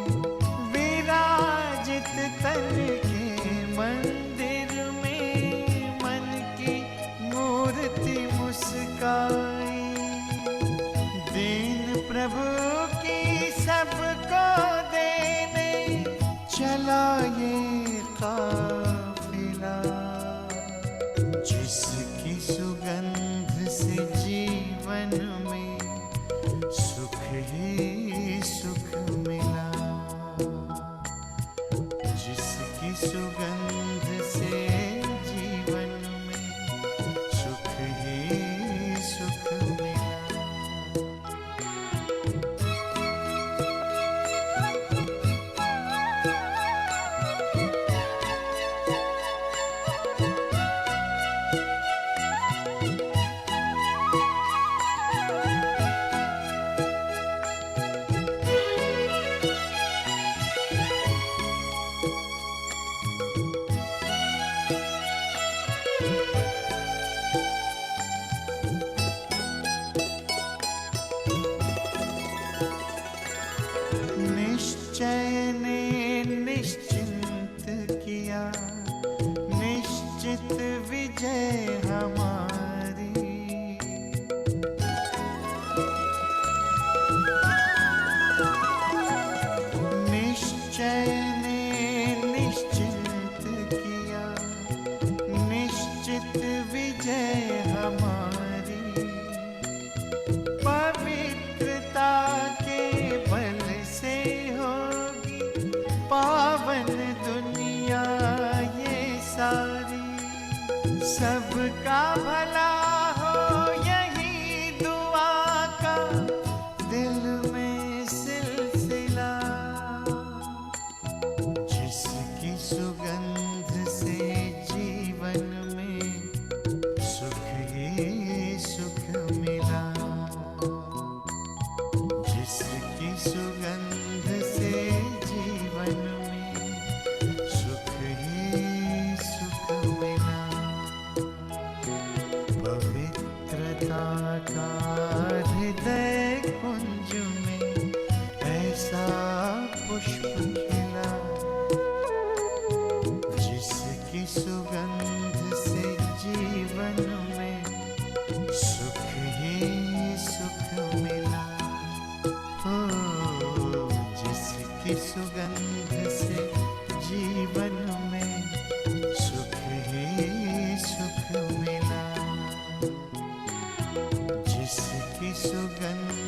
विराजित तन के मंदिर में मन की मूर्ति मुस्काई। दीन प्रभु की सबको देने चला ये काफिला, जिसकी सुगंध से जीवन में सुख ही सुख मिला, जिसकी सुगंध से जीवन में सुख ही सुख मिला। निश्चय ने निश्चिंत किया, निश्चित विजय हमारी। निश्चय ने निश्चिंत किया, निश्चित विजय हमारी। पवित्रता के बल से होगी पावन दुनिया ये सारी। सबका भला हो यही दुआ का दिल में सिलसिला, जिसकी सुगंध से जीवन में सुख ही सुख मिला, जिसकी सुगंध से जीवन में सुख ही सुख मिला। पवित्रता का हृदय कुंज में ऐसा पुष्प खिला, जिसकी सुगंध से जीवन में सुख ही सुख मिला। हो जिसकी सुगंध से जीवन में सुख ही सुख मिला, जिसकी सुगंध